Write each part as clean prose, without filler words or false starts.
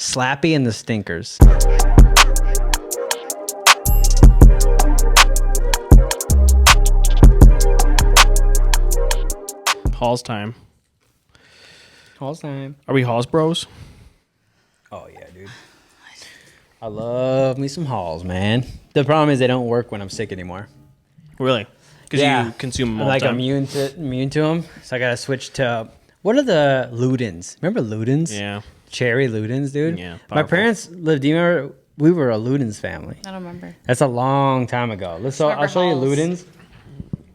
Slappy and the Stinkers. Halls time. Halls time. Are we Halls bros? Oh, yeah, dude. I love me some Halls, man. The problem is they don't work when I'm sick anymore. Really? Because Yeah. you consume them all I'm the time. immune to them. So I got to switch to, what are the Ludens? Remember Ludens? Yeah. Cherry Ludens, dude? Yeah, My powerful. parents lived, do you remember? We were a Ludens family. I don't remember. That's a long time ago. I'll show you Halls. Ludens.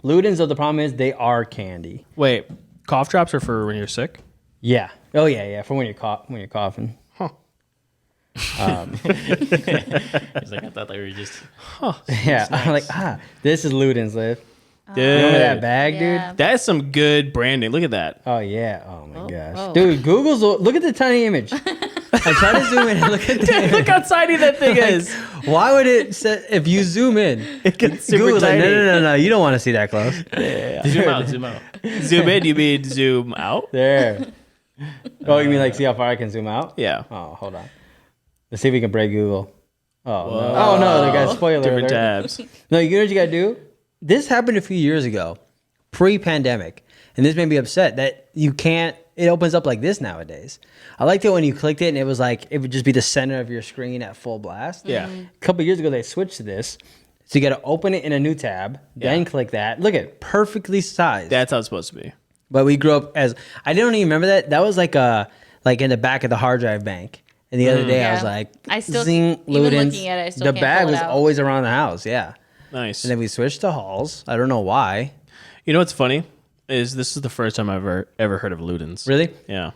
Ludens, though, the problem is they are candy. Wait, cough drops are for when you're sick? Yeah. Oh, yeah. For when you're coughing. Huh. He's like, I thought they were just. Yeah. I'm like, this is Ludens, Liv. Dude, Remember that bag, Yeah. dude? that is some good branding. Look at that. Oh, yeah. Oh, my gosh. whoa. Dude, look at the tiny image. I try to zoom in and look at the image. Look how tiny that thing is. Why would it say, if you zoom in, It gets super Google's like, tiny. no, you don't want to see that close. Zoom out, zoom out. Zoom in, you mean zoom out? There. Oh, you mean like see how far I can zoom out? Yeah. Oh, hold on. Let's see if we can break Google. Oh, no. Oh, no, they got spoiler Different alert. tabs. No, you know what you got to do? This happened a few years ago, pre-pandemic. And this made me upset that you can't, it opens up like this nowadays. I liked it when you clicked it and it was like, it would just be the center of your screen at full blast. Yeah. A couple years ago, they switched to this. So you got to open it in a new tab, then click that. Look at perfectly sized. That's how it's supposed to be. But we grew up as, I don't even remember that. That was like in the back of the hard drive bank. And the other day I was Yeah. like, I still- zing, even Ludens. looking at it, I still the can't bag pull it was out. always around the house. Yeah. Nice. And then we switched to Halls. I don't know why. You know what's funny? Is this is the first time I've ever heard of Ludens. Really? Yeah.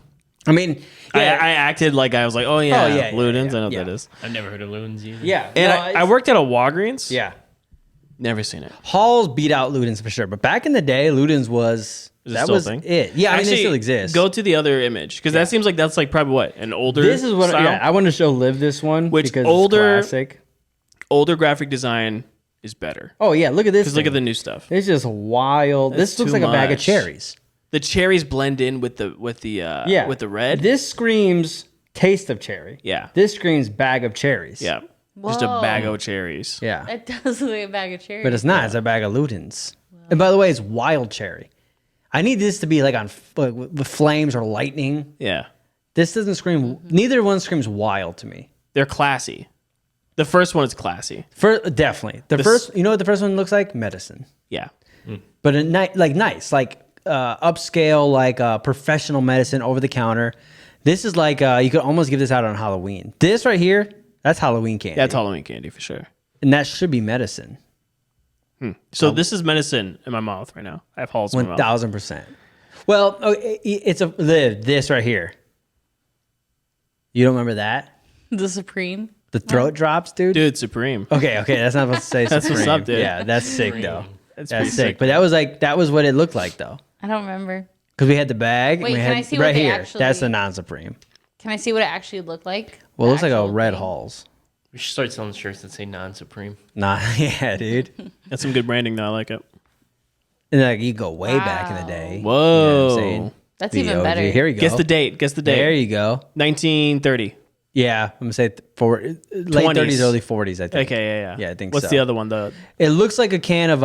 I mean, yeah. I acted like I was like, oh yeah, yeah, Ludens. yeah, I know what yeah. that is. I've never heard of Loons either. yeah. And no, I worked at a Walgreens. Yeah. Never seen it. Halls beat out Ludens for sure. But back in the day, Ludens was, Is it that still a was thing? it. Yeah, I mean, they still exist. Go to the other image because that seems like that's like probably what an older. This is what, style? yeah, I want to show Liv this one. Which because older- it's classic. Older graphic design is better Oh, yeah, look at this. because look at thing. the new stuff. It's just wild. That's This looks too like a bag of much. cherries. The cherries blend in with the Yeah. with the red. This screams taste of cherry. Yeah. This screams bag of cherries. Yeah. Just a Whoa. bag of cherries. Yeah. It does look like a bag of cherries. But it's not. It's a bag of Ludens. And by the way, it's wild cherry. I need this to be like on with flames or lightning. Yeah. This doesn't scream. Neither one screams wild to me. They're classy. The first one is classy. Definitely. The first. You know what the first one looks like? Medicine. Yeah. But nice, like upscale, like professional medicine over the counter. This is like you could almost give this out on Halloween. This right here, that's Halloween candy. That's Halloween candy for sure. And that should be medicine. So this is medicine in my mouth right now. I have Halls in my mouth. 1,000%. Well, it's this right here. You don't remember that? The Supreme. The throat drops, dude. Dude, Supreme. Okay, that's not supposed to say That's Supreme. what's up, dude. Yeah, that's sick though. That's That's pretty sick. But that was what it looked like though, I don't remember. because we had the bag. and Wait, we can had, I see what right they here? actually- That's the non-Supreme. Can I see what it actually looked like? Well, it The looks like a actual red thing? Halls. We should start selling shirts that say non-supreme. Nah, yeah, dude. That's some good branding though. I like it. And like you go way back in the Wow. day. You know Whoa. what I'm saying? That's The even OG. better. Here you go. Guess the date. Guess the date. There you go. 1930. Yeah, I'm gonna say late 30s, early 40s. I think. Okay, yeah. Yeah, I think What's so. the other one? The It looks like a can of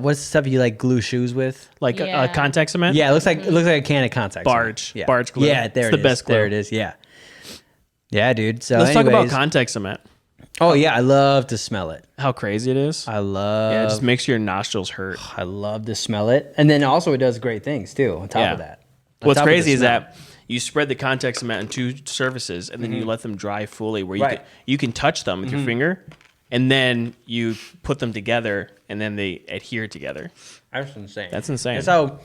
what's the stuff you like glue shoes with? like Yeah. contact cement? Yeah, it looks like a can of contact. Barge. cement. Yeah. Barge glue. Yeah, there It's it the is. best glue. There it is. Yeah. Yeah, dude. So Let's talk about anyways- contact cement. Oh yeah, I love to smell it. How crazy it is. I love. Yeah, it just makes your nostrils hurt. I love to smell it, and then also it does great things too. On top Yeah. of that, On What's top of the crazy is smell. that you spread the contact cement on two surfaces and then you let them dry fully where Right. you can touch them with your finger and then you put them together and then they adhere together. That's insane. That's insane. That's how.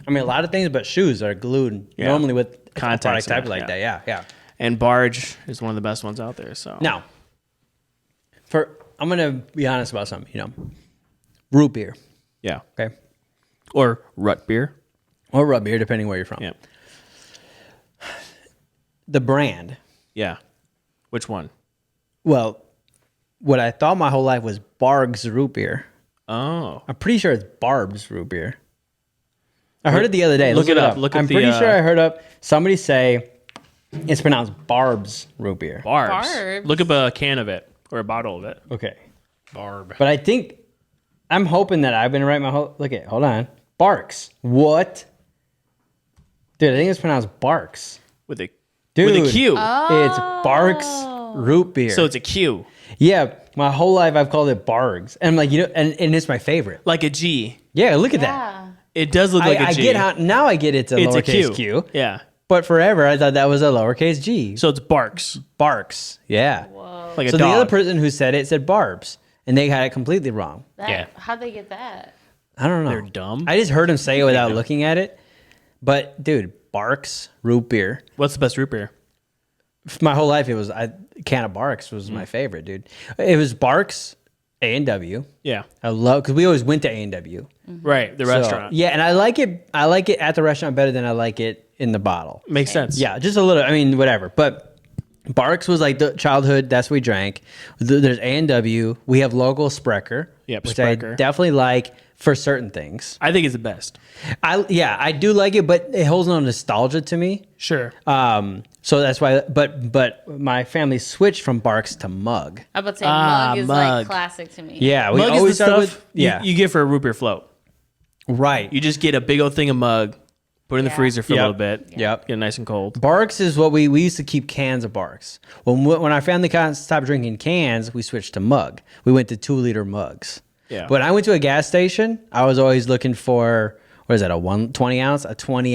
I mean, a lot of things, but shoes are glued Yeah. normally with Contact contact type cement, like yeah. that. Yeah, yeah. And Barge is one of the best ones out there. So Now, I'm gonna be honest about something. You know, root beer. yeah. Okay, Or rut beer. or rub beer, depending where you're from. Yeah. The brand. Yeah. Which one? Well, what I thought my whole life was Barg's root beer. Oh. I'm pretty sure it's Barb's root beer. I heard it the other day. Look Let's it up. Look at I'm the, pretty sure I heard somebody say It's pronounced Barb's root beer. Barbs. Barbs. Look up a can of it or a bottle of it. Okay. Barb. But I think I'm hoping that I've been right my whole. Look at, hold on. Barks. What? Dude, I think it's pronounced Barks. With a Dude, with a Q. It's Barks root beer. So it's a Q. Yeah, my whole life I've called it Bargs, and I'm like, and it's my favorite. Like a G. Yeah, look at that. Yeah. It does look like a I G. get how now I get it's a it's a lowercase Q. q. Yeah. But forever I thought that was a lowercase g. So it's Barks. Barks. Yeah. Like a So dog. the other person who said it said Barbs, and they had it completely wrong. Yeah. How'd they get that? I don't know. They're dumb. I just heard him say it without looking at it. But dude, Barks root beer. What's the best root beer? My whole life it was can of Barks was my favorite, dude. It was Barks A&W. Yeah. I love because we always went to A&W. Right. The restaurant. Yeah, and I like it. I like it at the restaurant better than I like it in the bottle. Makes sense. Yeah, just a little. I mean, whatever. But Barks was like the childhood. That's what we drank. There's A&W. We have local Sprecher, Yep, which I Sprecher. definitely like for certain things. I think it's the best. I do like it, but it holds no nostalgia to me. Sure. So that's why. But my family switched from Barks to Mug. I was about to say mug is Mug. like classic to me. Yeah, we Mug always is the start stuff with you get for a root beer float. right. You just get a big old thing of mug, put it in the Yeah. freezer for Yep. a little bit. Yep. Get it nice and cold. Barks is what we used to keep cans of Barks. When our family stopped drinking cans, we switched to Mug. We went to 2-liter mugs. Yeah. When I went to a gas station, I was always looking for what is that, a 20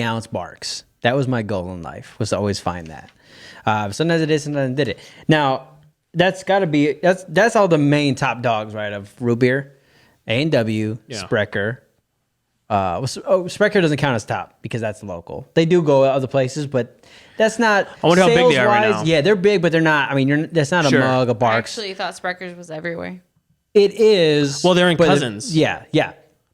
ounce Barks. That was my goal in life, was to always find that. Sometimes it did, sometimes it did it. Now that's got to be that's all the main top dogs, right? Of root beer, A&W, Yeah. Sprecher. Sprecher doesn't count as top because that's local. They do go other places, but that's not. I wonder how big they are right sales-wise, now. Yeah, they're big, but they're not. I mean, that's not Sure. a mug, a I Barks. actually thought Sprecher's was everywhere. It is. Well, they're in but Cousins. Yeah.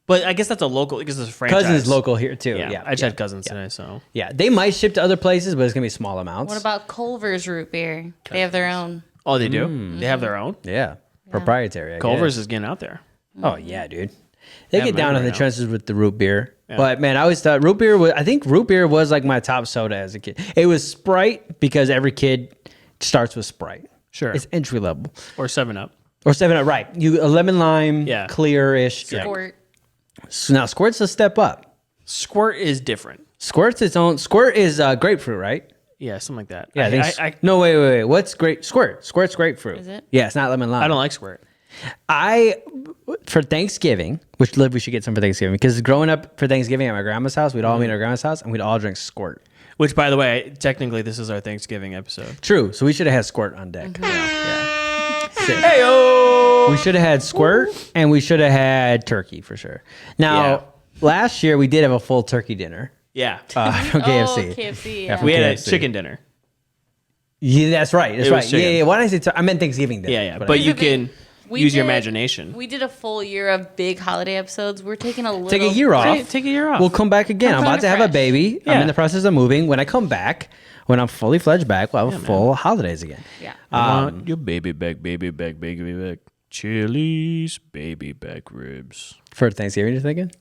But I guess that's a local because it's a franchise. Cousins local here too. Yeah. Yeah, I just yeah. had cousins today, so. Yeah, they might ship to other places, but it's gonna be small amounts. What about Culver's root beer? They have their own. Oh, they do? They have their own? Yeah, proprietary. I Culver's guess. is getting out there. Oh yeah, dude. They Yeah, get down man, in the right now. trenches with the root beer. But man, I always thought root beer was. I think root beer was like my top soda as a kid. It was Sprite because every kid starts with Sprite. Sure. It's entry level. Or 7-Up. Or 7-Up, right? You a lemon lime, Yeah. clear-ish. Squirt. So now Squirt's a step up. Squirt is different. Squirt's its own. Squirt is grapefruit, right? Yeah, something like that. Yeah, I think. I No, wait. What's great? Squirt's grapefruit. Is it? Yeah, it's not lemon lime. don't like Squirt. For Thanksgiving, which Liv, we should get some for Thanksgiving because growing up for Thanksgiving at my grandma's house, we'd all meet at our grandma's house and we'd all drink Squirt. Which, by the way, technically, this is our Thanksgiving episode. True. So we should have had Squirt on deck. Mm-hmm. Yeah. Sick. Hey, We should have had Squirt and we should have had turkey for sure. Now, Yeah. last year we did have a full turkey dinner Yeah. from KFC. Oh, KFC. Yeah, Yeah. from we had a KFC. chicken dinner. Yeah, that's right. That's It was right. chicken. Yeah. Why did I say? I meant Thanksgiving dinner. Yeah, yeah. But But I- you the thing. can We use your did- imagination. We did a full year of big holiday episodes. We're taking a little. take a year off. Take a year off. We'll come back again. I'm Come about to have a fresh. baby. I'm Yeah. in the process of moving. When I come back, when I'm fully fledged back, we'll have full holidays again. Yeah. I want your baby back, baby back, baby back. Chili's baby back ribs. For Thanksgiving, you're thinking?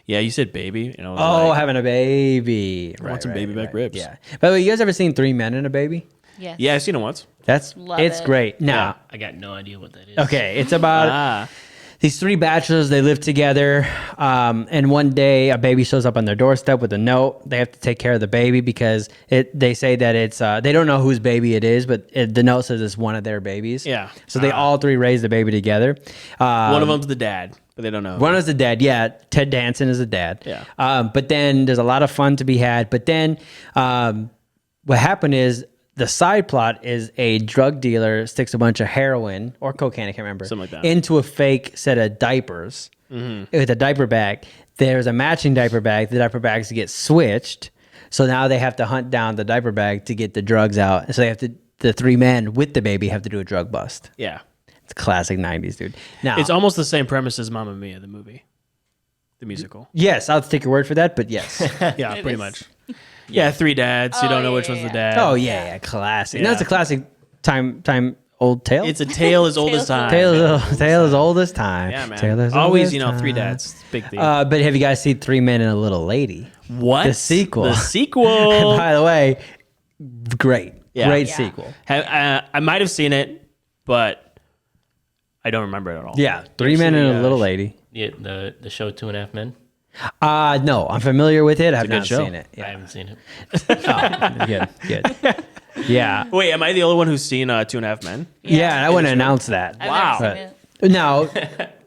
Yeah, you said baby. And I was Oh, like, having a baby. want some baby back ribs. Yeah. By the way, you guys ever seen Three Men and a Baby? Yes. yeah, I've seen it once. Love It's it. great. Now, I got no idea what that is. okay, it's about Ah, these three bachelors. They live together, and one day a baby shows up on their doorstep with a note. They have to take care of the baby because they say that it's they don't know whose baby it is, but the note says it's one of their babies. Yeah. So they all three raise the baby together. one of them's the dad, but they don't know. One is the dad. Yeah, Ted Danson is the dad. Yeah. But then there's a lot of fun to be had. But then what happened is the side plot is a drug dealer sticks a bunch of heroin or cocaine, I can't remember, Something like that. into a fake set of diapers with a diaper bag. There's a matching diaper bag. The diaper bags get switched. So now they have to hunt down the diaper bag to get the drugs out. And so they have to, the three men with the baby have to do a drug bust. Yeah. It's classic 90s, dude. Now, It's almost the same premise as Mamma Mia, the movie, the musical. yes, I'll take your word for that, but yes. Yeah, pretty much. Yeah, three dads. You Oh, don't know yeah, which one's the yeah. dad. Oh yeah, classic. Yeah. That's a classic time old tale. It's a tale as old as time. tale as old as time. Yeah, man. Tale as old Always, as you know, three time. dads. It's a big thing. But have you guys seen Three Men and a Little Lady? what? the sequel. The And sequel. by the way, great, Yeah. great Yeah. sequel. I might have seen it, but I don't remember it at all. Yeah, Three Men and a Little Lady. Yeah, the show 2.5 Men. No, I'm familiar with it. I have a good not show. seen it. I Yeah, haven't seen it. good. Yeah, Wait, am I the only one who's seen 2.5 Men? yeah. I want to announce that. I've Wow. never seen it. Now,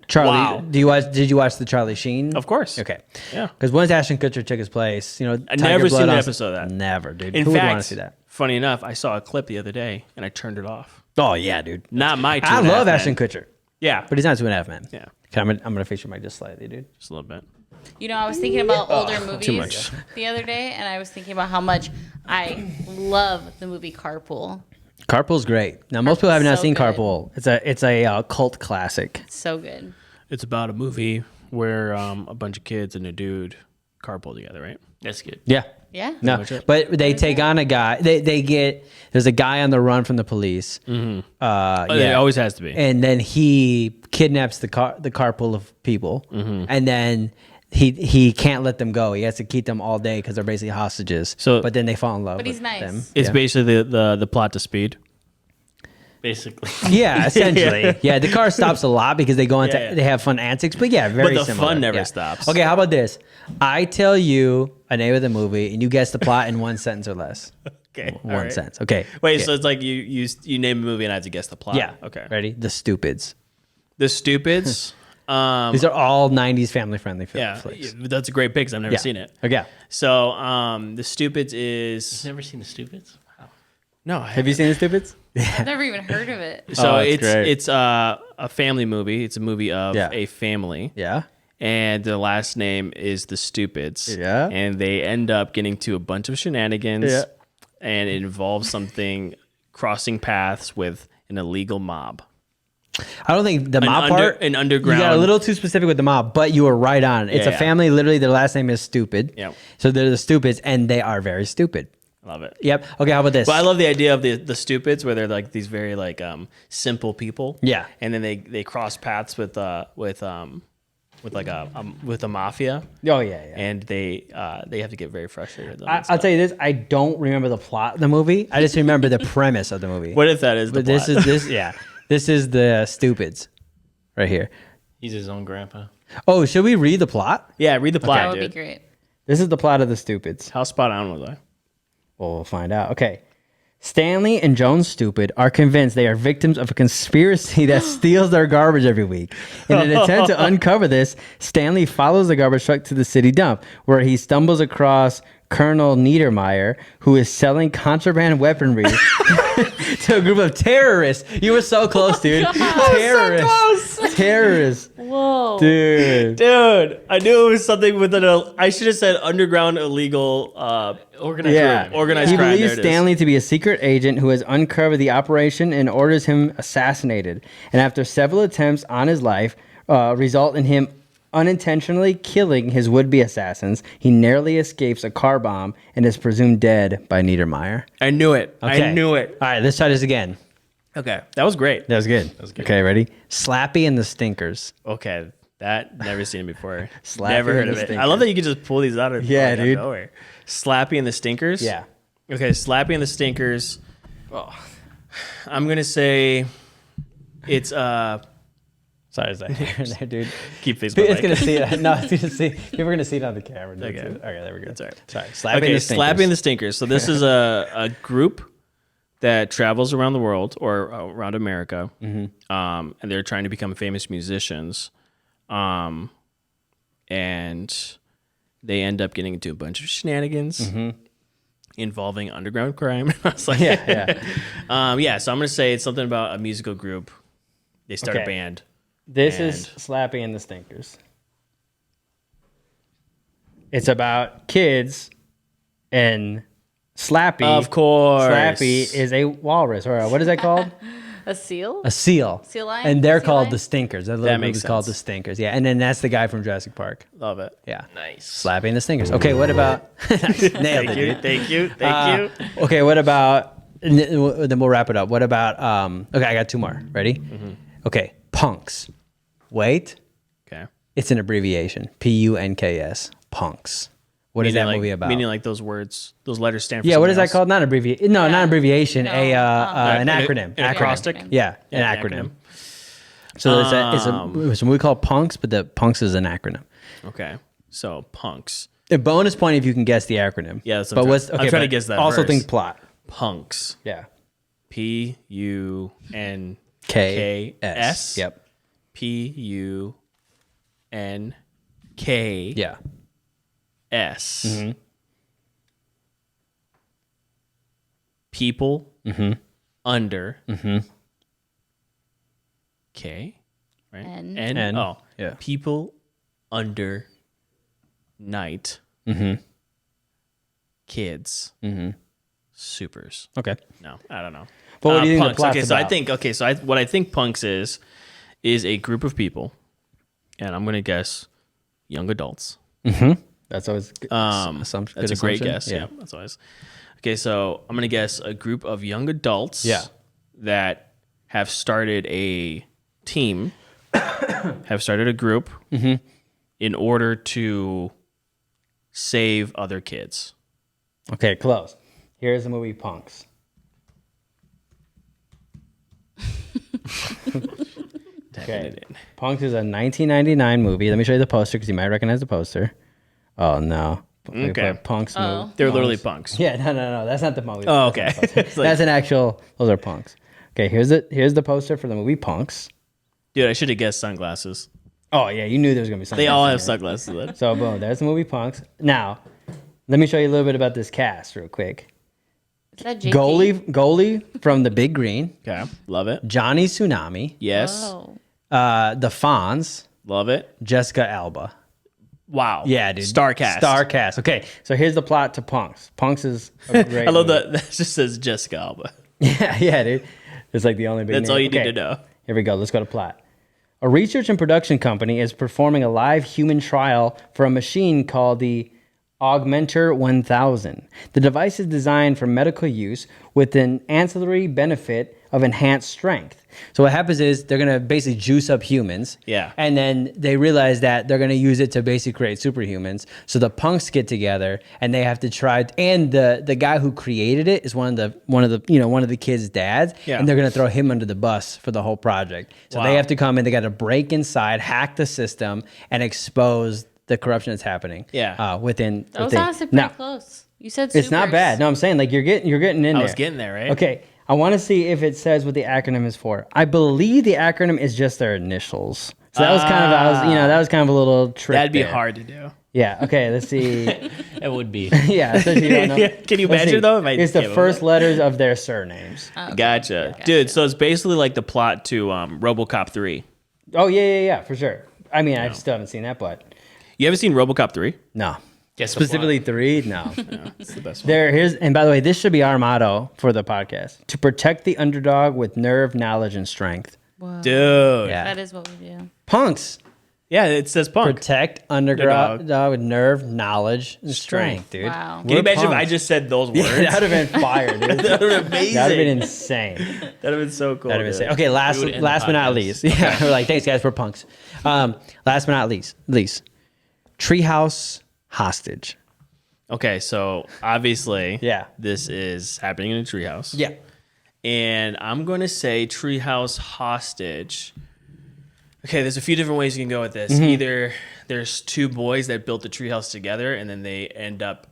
Charlie, Wow. Did you watch the Charlie Sheen? Of course. Okay. Yeah. Because once Ashton Kutcher took his place, I Tiger never Blood seen an on- episode of that. Never, dude. In Who would fact, want to see that? funny enough, I saw a clip the other day and I turned it off. Oh yeah, dude. Not my. I 2.5 love Men. Ashton Kutcher, Yeah, but he's not 2.5 Men. yeah, Okay, I'm gonna fix your mic just slightly, dude. just a little bit. I was thinking about older movies much. the other day, and I was thinking about how much I love the movie Carpool. Carpool's great. Now most people have not so seen good. Carpool. It's a cult classic. So good. It's about a movie where a bunch of kids and a dude carpool together, right? That's good. Yeah. Yeah. No, much it. but they take on a guy. There's a guy on the run from the police. Oh, Yeah. It always has to be. And then he kidnaps the carpool of people, and then he can't let them go. He has to keep them all day because they're basically hostages. So- but then they fall in love. But he's with nice. them. It's Yeah. basically the plot to Speed. Basically. Yeah, essentially. Yeah, the car stops a lot because they go into Yeah. they have fun antics. But yeah, very the similar. fun never Yeah. stops. Okay, how about this? I tell you a name of the movie and you guess the plot in one sentence or less. Okay, all One right. sentence. Okay. Wait, Okay. so it's like you name a movie and I have to guess the plot. Yeah. Okay. Ready? The Stupids. The Stupids. These are all 90s family friendly Yeah, flicks. that's a great pick 'cause I've never Yeah. seen it. Okay. So the Stupids is Never seen The Stupids? Wow. no. Have you seen The Stupids? I've never even heard of it. So Oh, it's great. it's a family movie. It's a movie of Yeah. a family. Yeah. And the last name is the Stupids. Yeah. And they end up getting to a bunch of shenanigans. Yeah. And it involves something crossing paths with an illegal mob. I don't think the mob under- part. an underground- You got a little too specific with the mob, but you were right on. It's Yeah, a yeah. family. Literally, their last name is Stupid. Yep. So they're the Stupids, and they are very stupid. Love it. Yep. Okay. How about this? But I love the idea of the Stupids where they're like these very like simple people. Yeah. And then they cross paths with with a mafia. Oh yeah, yeah. And they have to get very frustrated. I'll tell you this. I don't remember the plot of the movie. I just remember the premise of the movie. What if that is the But this plot? is this. Yeah. This is the Stupids, right here. He's his own grandpa. Oh, should we read the plot? Yeah, read the plot, That would dude. be great. This is the plot of the Stupids. How spot on was I? Well, we'll find out. Okay. Stanley and Joan Stupid are convinced they are victims of a conspiracy that steals their garbage every week. In an attempt to uncover this, Stanley follows the garbage truck to the city dump, where he stumbles across Colonel Niedermeyer, who is selling contraband weaponry to a group of terrorists. You were so close, dude. Terrorists. Terrorists. Whoa. Dude. Dude, I knew it was something with I should have said underground illegal Organized Yeah. crime. organized He crime. believes There it is. Stanley to be a secret agent who has uncovered the operation and orders him assassinated. And after several attempts on his life result in him unintentionally killing his would-be assassins, he narrowly escapes a car bomb and is presumed dead by Niedermeyer. I knew it. Okay. I knew it. All right, let's try this again. Okay, that was great. That was good. Okay, ready? Slappy and the Stinkers. Okay, that never seen it before. Slappy Never heard and of the it. I Stinkers. love that you can just pull these out of Yeah, out of dude. nowhere. Slappy and the Stinkers. Yeah. Okay, Slappy and the Stinkers. Oh. I'm gonna say it's Sorry, is that here there, dude? keep Facebook. It's gonna see it. No, it's gonna see. People are gonna see it on the camera. Dude. Okay. Okay, there we go. That's all right. Sorry, Slappy Okay, and the Stinkers. Slappy and the Stinkers. So this is a group that travels around the world or around America, and they're trying to become famous musicians, and they end up getting into a bunch of shenanigans involving underground crime. I was like, Yeah. So I'm gonna say it's something about a musical group. They start a Okay. band. This is Slappy and the Stinkers. It's about kids and Slappy. Of course, Slappy is a walrus, or what is that called? A seal? A seal. Sea lion? And they're Sea called lion? the Stinkers. That That little makes movie's called the sense. Stinkers. Yeah, and then that's the guy from Jurassic Park. Love it. Yeah. Nice. Slappy and the Stinkers. Okay, what about... Nice. Nailed Thank it, you, dude. thank you, thank you. Okay, what about... and then we'll wrap it up. What about... Okay, I got two more. Ready? Okay, punks. Wait. Okay. It's an abbreviation. P.U.N.K.S. Punks. What is Meaning that like, movie about? Meaning like those words, those letters stand for Yeah, what is something that called? Not abbreviation. No, not abbreviation. No, An acronym. An Acronym. acrostic? Yeah, an acronym. So it's a movie called Punks, but the Punks is an acronym. Okay. So punks. A bonus point if you can guess the acronym. Yeah, that's but what what's I'm trying to but guess that Also first. think plot. Punks. Yeah. P-U-N-K-S. K-S. Yep. P-U-N-K-S. Yeah. Mm-hmm. People under K, right? N. Oh, Yeah. people under night kids supers. Okay. No, I don't know. But what do you think the punks? plot's Okay, so I about? think what I think punks is a group of people, and I'm gonna guess young adults. That's always assumption. That's a good great assumption. guess. Yeah, that's always. Okay, so I'm gonna guess a group of young adults. Yeah. That have started a team, have started a group in order to save other kids. Okay, close. Here's the movie Punks. Okay. Punks is a 1999 movie. Let me show you the poster because you might recognize the poster. Oh, no. Okay. Punks movie. They're literally punks. Yeah, no. That's not the movie. Oh, That's okay. not the poster. That's an actual. Those are punks. Okay, here's the poster for the movie Punks. Dude, I should have guessed sunglasses. Oh yeah, you knew there was gonna be something. They all have sunglasses. Then. So boom, there's the movie Punks. Now, let me show you a little bit about this cast real quick. Is that JP? Goalie from The Big Green, Okay, love it. Johnny Tsunami, Yes, Oh. the Fonz, love it. Jessica Alba. Wow. Yeah, dude. Star cast. Star cast. Okay, so here's the plot to Punks. Punks is a great I love movie. that. That just says Jessica Alba. Yeah, dude. It's like the only big That's name. all you need Okay, to know. Here we go. Let's go to plot. A research and production company is performing a live human trial for a machine called the Augmenter 1000. The device is designed for medical use with an ancillary benefit of enhanced strength. So what happens is they're going to basically juice up humans. Yeah. And then they realize that they're going to use it to basically create superhumans. So the punks get together and they have to try, and the guy who created it is one of the kids' dads. Yeah. And they're going to throw him under the bus for the whole project. So Wow. they have to come in, they got to break inside, hack the system, and expose the corruption that's happening. Yeah. Within. That was honestly pretty Now, close. You said it's not supers. bad. No, I'm saying like you're getting in there. I was getting there, right? Okay. I want to see if it says what the acronym is for. I believe the acronym is just their initials. So that was that was kind of a little trick. That'd be there. hard to do. Yeah. Okay. Let's see. It would be. Yeah. Especially you don't know. Can you Let's imagine see. though? If I It's the gave them first that? letters of their surnames. Oh, okay. Gotcha. Dude, so it's basically like the plot to RoboCop 3. Oh yeah, for sure. I mean, I still haven't seen that, but You haven't seen RoboCop 3? no. Guess the Specifically 3, no. It's the best one. And by the way, this should be our motto for the podcast: to protect the underdog with nerve, knowledge, and strength. Whoa. Dude. Yeah. That is what we do. Punks Yeah, it says punk. protect underdog with nerve, knowledge, and strength, dude. Wow. Can you We're imagine if I punks. just said those words? Yeah, that would have been fire, dude. That would have been amazing. That would have been insane. That'd have been so cool. That'd have been dude. insane. Okay, last We would end but the not podcast. least. Yeah, we're like, thanks guys, we're punks. Last but not least, Treehouse Hostage. Okay, so obviously, Yeah. this is happening in a treehouse. Yeah. And I'm going to say Treehouse Hostage. Okay, there's a few different ways you can go with this. Either there's two boys that built the treehouse together, and then they end up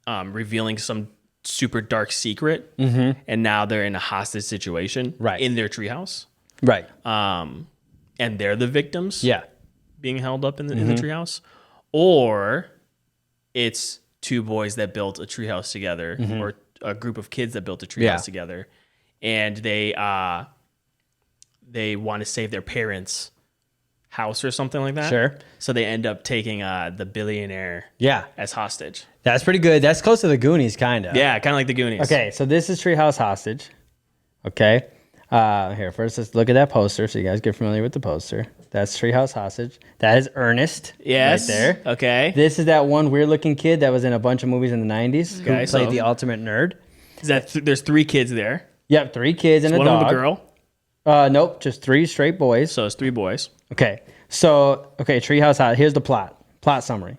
revealing some super dark secret, and now they're in a hostage situation Right. in their treehouse. Right. And they're the victims Yeah. being held up in the treehouse. Or it's two boys that built a treehouse together, or a group of kids that built a treehouse Yeah. together, and they want to save their parents' house or something like that. Sure. So they end up taking the billionaire Yeah. as hostage. That's pretty good. That's close to the Goonies, kind of. Yeah, kind of like the Goonies. Okay, so this is Treehouse Hostage. Okay. Here, first let's look at that poster so you guys get familiar with the poster. That's Treehouse Hostage. That is Ernest. Yes. Right there. Okay. This is that one weird looking kid that was in a bunch of movies in the 90s Okay, who so- played the ultimate nerd. Is that there's three kids there. Yep, 3 kids and a One of dog. them a girl. Nope, just 3 straight boys. So it's 3 boys. Okay. So, Treehouse Hostage. Here's the plot Plot summary.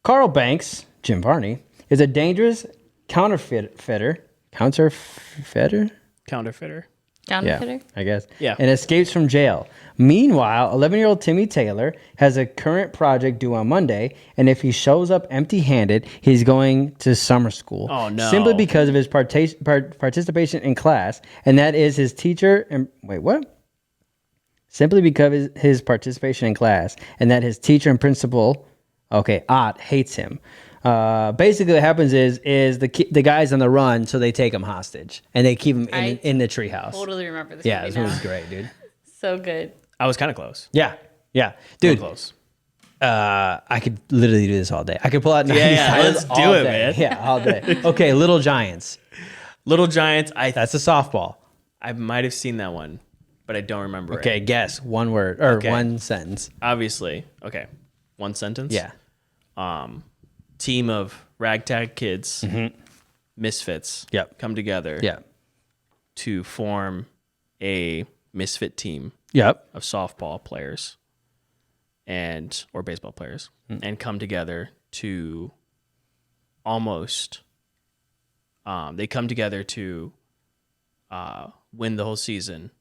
Carl Banks, Jim Varney, is a dangerous counterfeiter. Counterfeiter. Counterfeiter. I guess. Yeah. And escapes from jail. Meanwhile, 11-year-old Timmy Taylor has a current project due on Monday, and if he shows up empty-handed, he's going to summer school. Oh, no. Simply because of his participation in class, and that is his teacher. And wait, what? Simply because of his participation in class, and that his teacher and principal, Ott, hates him. Basically, what happens is the guy's on the run, so they take him hostage, and they keep him in the treehouse. Totally remember this Yeah, movie this now. movie's great, dude. So good. I was kind of close. Yeah, Real dude. close. I could literally do this all day. I could pull out 90s Yeah, titles let's do all it, day. man. Yeah, all day. Okay, Little Giants. Little Giants. That's a softball. I might have seen that one, but I don't remember Okay, it. guess one word or Okay. one sentence. Obviously. Okay. One sentence. Yeah. Team of ragtag kids, misfits, Yep. come together Yeah. to form a misfit team Yep. of softball players or baseball players and come together to almost they come together to win the whole season,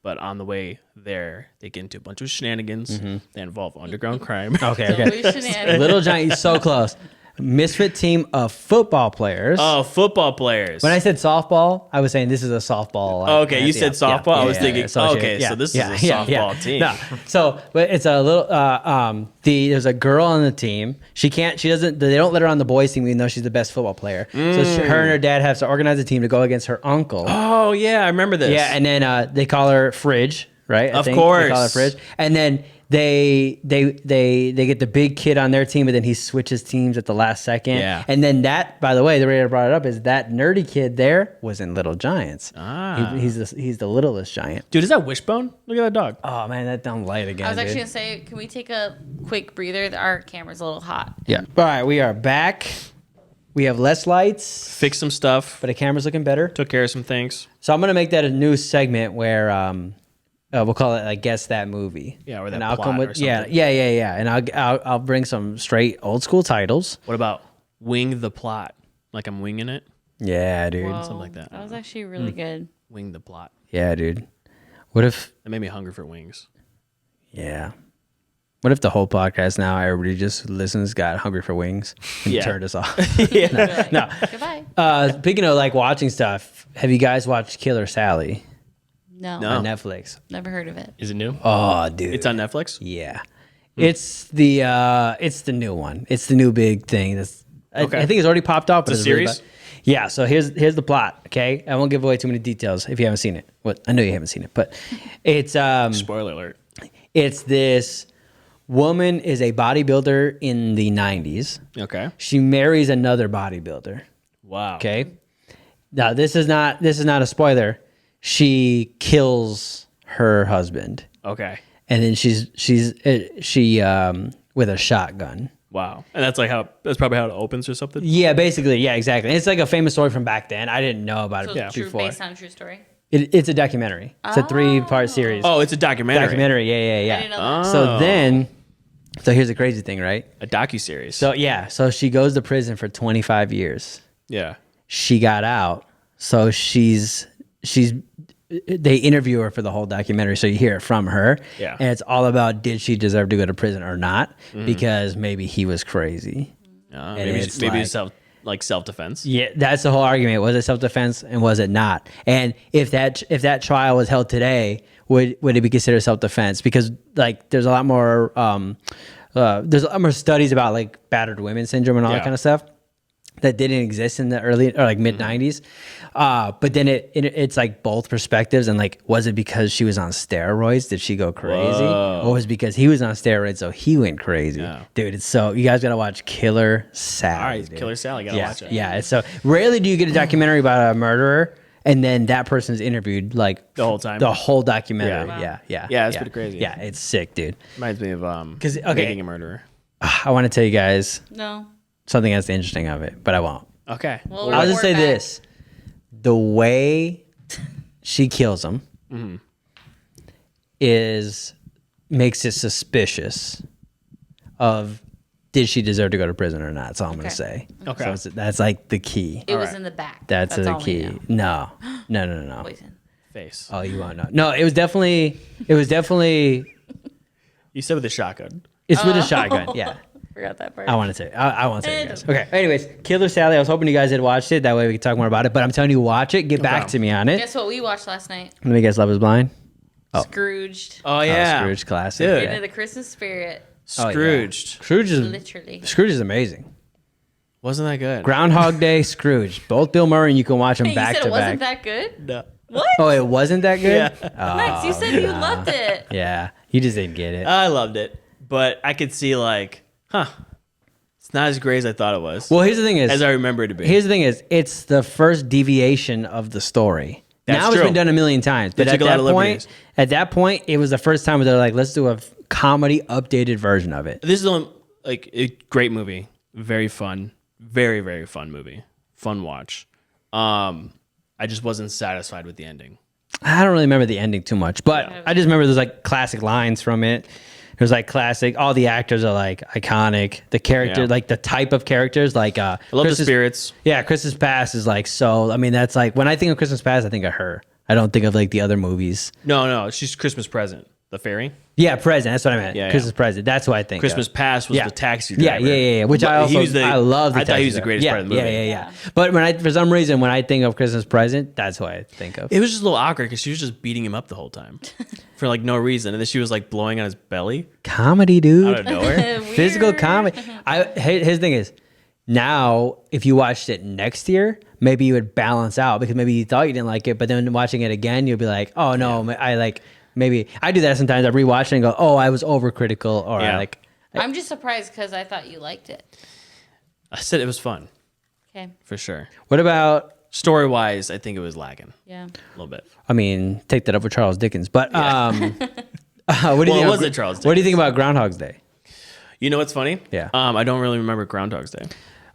but on the way there they get into a bunch of shenanigans that involve underground crime. Okay. Shenanigans. Little Giants, so close. Misfit team of football players. Oh, football players. When I said softball, I was saying this is a softball. Like, Okay, you said softball? I was thinking, so okay, so this is a softball team. No, so but it's a little. There's a girl on the team. She doesn't. They don't let her on the boys team, even though she's the best football player. So her and her dad have to organize a team to go against her uncle. Oh yeah, I remember this. Yeah, and then they call her Fridge, right? Of they course. call her Fridge, and then they get the big kid on their team, but then he switches teams at the last second. Yeah. And then that, by the way, the way I brought it up is that nerdy kid there was in Little Giants. He's the littlest giant. Dude, is that Wishbone? Look at that dog. Oh man, that dumb light again. I was actually dude. gonna say, can we take a quick breather? Our camera's a little hot. Yeah. All right, we are back. We have less lights, Fix some stuff. but the camera's looking better. Took care of some things. So I'm gonna make that a new segment where we'll call it like guess that movie. Yeah, or that and I'll plot come or with something. yeah. And I'll bring some straight old school titles. What about wing the plot? Like I'm winging it? Yeah, dude. Whoa, Something like that. That was actually really good. Wing the plot. Yeah, dude. What if? That made me hungry for wings. Yeah. What if the whole podcast now everybody just listens, got hungry for wings, and Yeah. turned us off? Yeah. No. Goodbye. Speaking of like watching stuff, have you guys watched Killer Sally No, No. on Netflix? never heard of it. Is it new? Oh, dude. It's on Netflix? Yeah. It's the new one. It's the new big thing. I think it's already popped off. But It's a really series? yeah. So here's the plot. Okay, I won't give away too many details if you haven't seen it. Well, I know you haven't seen it, but it's Spoiler alert. it's this woman is a bodybuilder in the 90s. Okay. She marries another bodybuilder. Wow. Okay. Now this is not a spoiler. She kills her husband, Okay. and then she with a shotgun. Wow. And that's probably how it opens or something? Yeah, basically. Yeah, exactly. It's like a famous story from back then. I didn't know about So it it's true, before. based on a true story. It's a documentary. It's a 3-part series. Oh, it's a documentary. documentary. Yeah. I didn't know that. So here's the crazy thing, right? A docuseries. So she goes to prison for 25 years. yeah. She got out. So they interview her for the whole documentary, so you hear it from her. Yeah. And it's all about did she deserve to go to prison or not? Because maybe he was crazy. Maybe it's maybe like- self-defense. Yeah, that's the whole argument. Was it self-defense and was it not? And if that trial was held today, would it be considered self-defense? Because like there's a lot more studies about like battered women syndrome and all that Yeah. kind of stuff that didn't exist in the early or like mid 90s. But then it's like both perspectives, and like, was it because she was on steroids? Did she go crazy? Whoa. Or was it because he was on steroids, so he went crazy? Yeah. Dude, it's so, you guys gotta watch Killer Sally. All right, dude. Killer Sally, gotta watch it. Yeah, it's so rarely do you get a documentary about a murderer and then that person's interviewed like The whole time? the whole documentary. Yeah. Yeah. Yeah, it's pretty crazy. Yeah, it's sick, dude. Reminds me of 'Cause, okay. Making a Murderer. I want to tell you guys No. something that's interesting of it, but I won't. Okay. Well, I'll just say report back. this: the way she kills him makes it suspicious of did she deserve to go to prison or not. That's all I'm going to Okay. say. Okay. So that's like the key. It was right. in the back. That's the all we key. know. No. Poison. Face. Oh, you won't know. No, it was definitely. You said with a shotgun. It's with a shotgun. Yeah. Forgot that part. I want to say. I won't say it, guys. Okay. Anyways, Killer Sally. I was hoping you guys had watched it. That way we could talk more about it. But I'm telling you, watch it. Get back to me on it. Guess what we watched last night? Let me guess. Love Is Blind. Scrooged. Oh yeah. Scrooge classic. Dude. Into the Christmas spirit. Oh, yeah. Scrooged. Scrooge is Literally. Scrooge is amazing. Wasn't that good? Groundhog Day, Scrooge. Both Bill Murray, and you can watch them You back said to it wasn't back. that good? No. What? Oh, it wasn't that good? Yeah. Oh, Max, you said you loved it. yeah. You just didn't get it. I loved it, but I could see like, it's not as great as I thought it was. Well, here's the thing is, as I remember it to be. here's the thing is, it's the first deviation of the story. That's now it's true. been done a million times, but They took a lot of liberties. at that point, it was the first time where they're like, let's do a comedy updated version of it. This is like a great movie, very fun, very very fun movie, fun watch. I just wasn't satisfied with the ending. I don't really remember the ending too much, but I just remember there's like classic lines from it. There's like classic. All the actors are like iconic. The character, Yeah. like the type of characters, like I love the spirits. Yeah, Christmas Past is like so. I mean, that's like when I think of Christmas Past, I think of her. I don't think of like the other movies. No, she's Christmas Present, the fairy. Yeah, Present. That's what I meant. Yeah, Christmas Present. That's what I think. Christmas of. Past was Yeah. the taxi Yeah, driver. yeah. Which But I also I love. The I thought he was the taxi greatest driver. part of the movie. Yeah. But for some reason, when I think of Christmas Present, that's what I think of. It was just a little awkward because she was just beating him up the whole time for like no reason, and then she was like blowing on his belly Comedy, dude. out of nowhere. Physical Weird. comedy. His thing is, now if you watched it next year, maybe you would balance out because maybe you thought you didn't like it, but then watching it again, you'll be like, oh no, I like. Maybe I do that sometimes. I rewatch it and go, "Oh, I was overcritical," or Yeah. I like. I'm just surprised because I thought you liked it. I said it was fun Okay. for sure. What about? Story wise, I think it was lagging Yeah. a little bit. I mean, take that up with Charles Dickens. But what do you Well, think? it wasn't Charles What do you think about Groundhog's Day? You know what's funny? Yeah. I don't really remember Groundhog's Day.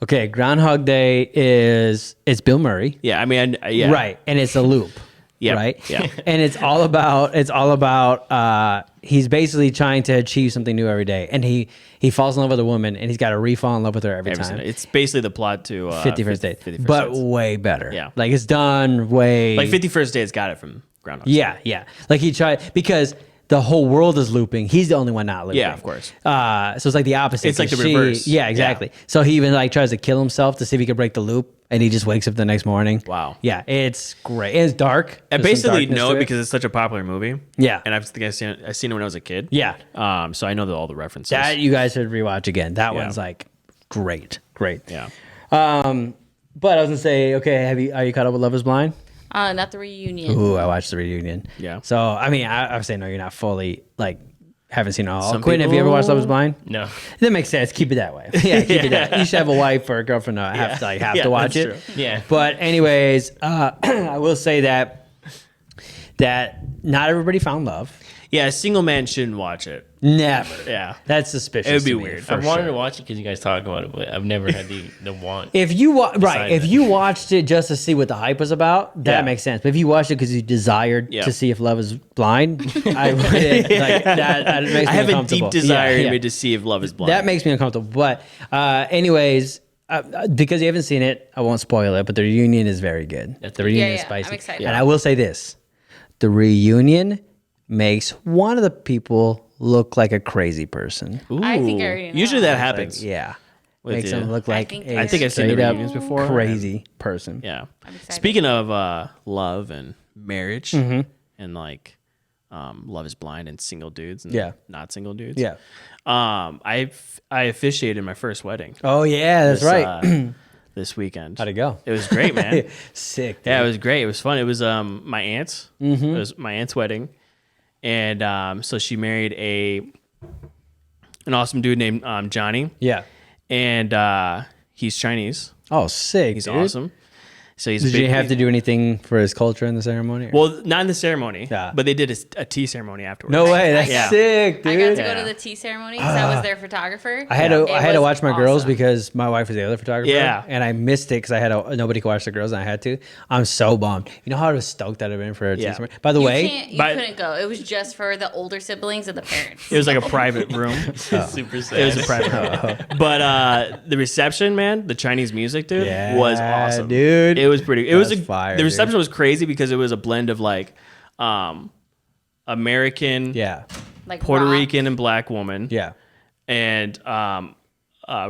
Okay, Groundhog Day it's Bill Murray, Yeah, I mean, yeah. right? And it's a loop. Yep, Right. yeah. And it's all about he's basically trying to achieve something new every day, and he falls in love with a woman, and he's got to re-fall in love with her every time. It's basically the plot to 50 First Dates, 50 First but Dates. way better. Yeah. Like it's done way Like 51st Dates got it from Groundhog Day. Yeah. Like he tried because the whole world is looping. He's the only one not looping. Yeah, of course. So it's like the opposite. It's like 'cause the reverse. Yeah, exactly. So he even like tries to kill himself to see if he could break the loop, and he just wakes up the next morning. Wow. Yeah, it's great. It's dark. I There's some basically darkness know to it because it's such a popular movie. Yeah. And I seen it when I was a kid. Yeah. So I know all the references. That you guys should rewatch again. That Yeah. one's like great. Yeah. But I was gonna say, okay, are you caught up with Love Is Blind? Not the reunion. Ooh, I watched the reunion. Yeah. So I mean, I would say no, you're not fully like haven't seen it all. Some Quinn, have you ever watched Love Is Blind? No. That makes sense. Keep it that way. Yeah, keep it that. You should have a wife or a girlfriend to have Yeah, to watch that's it. true. Yeah. But anyways, I will say that not everybody found love. Yeah, a single man shouldn't watch it. Never. Yeah. That's suspicious. It would be to me, weird. for I wanted sure. to watch it because you guys talk about it, but I've never had the want. If you Beside if that. you watched it just to see what the hype was about, that Yeah. makes sense. But if you watched it because you desired Yeah. to see if Love Is Blind, I wouldn't. Like, that makes me I have a uncomfortable. deep desire Yeah, in me yeah. to see if Love Is Blind. That makes me uncomfortable. But anyways, because you haven't seen it, I won't spoil it. But the reunion is very good. The reunion is Yeah, spicy. I'm excited. And I will say this: the reunion makes one of the people look like a crazy person. I think I Ooh. already know. Usually that happens. Yeah, With makes you. them look I like think a I think I've seen the straight up reunions before. crazy person. Yeah. I'm excited. Speaking of love and marriage Mm-hmm. and like Love Is Blind and single dudes and Yeah. not single dudes. Yeah. I officiated my first wedding. Oh yeah, that's this, right. This weekend. How'd it go? It was great, man. Sick. Dude. Yeah, it was great. It was fun. It was my aunt's. Mm-hmm. It was my aunt's wedding, and so she married an awesome dude named Johnny, Yeah. and he's Chinese. Oh, sick. He's dude. awesome. So he's Did you have to do anything for his culture in the ceremony? or- Well, not in the ceremony, Yeah. but they did a tea ceremony afterwards. no way. That's Yeah. sick, I dude. got to Yeah. go to the tea ceremony because I was their photographer. I had It to was watch my girls awesome. because my wife was the other photographer. Yeah. And I missed it because I had nobody could watch the girls and I had to. I'm so bummed. You know how stoked I'd have been for a tea Yeah. ceremony? By the way, You But- couldn't go. It was just for the older siblings and the parents. It was like a private room. Super sad. It was a private room. But the reception, man, the Chinese music, dude, Yeah, was awesome, dude. It was pretty. It That's was a fire, The reception dude. was crazy because it was a blend of like American, yeah. Like Puerto rock. Rican, and black woman, Yeah. and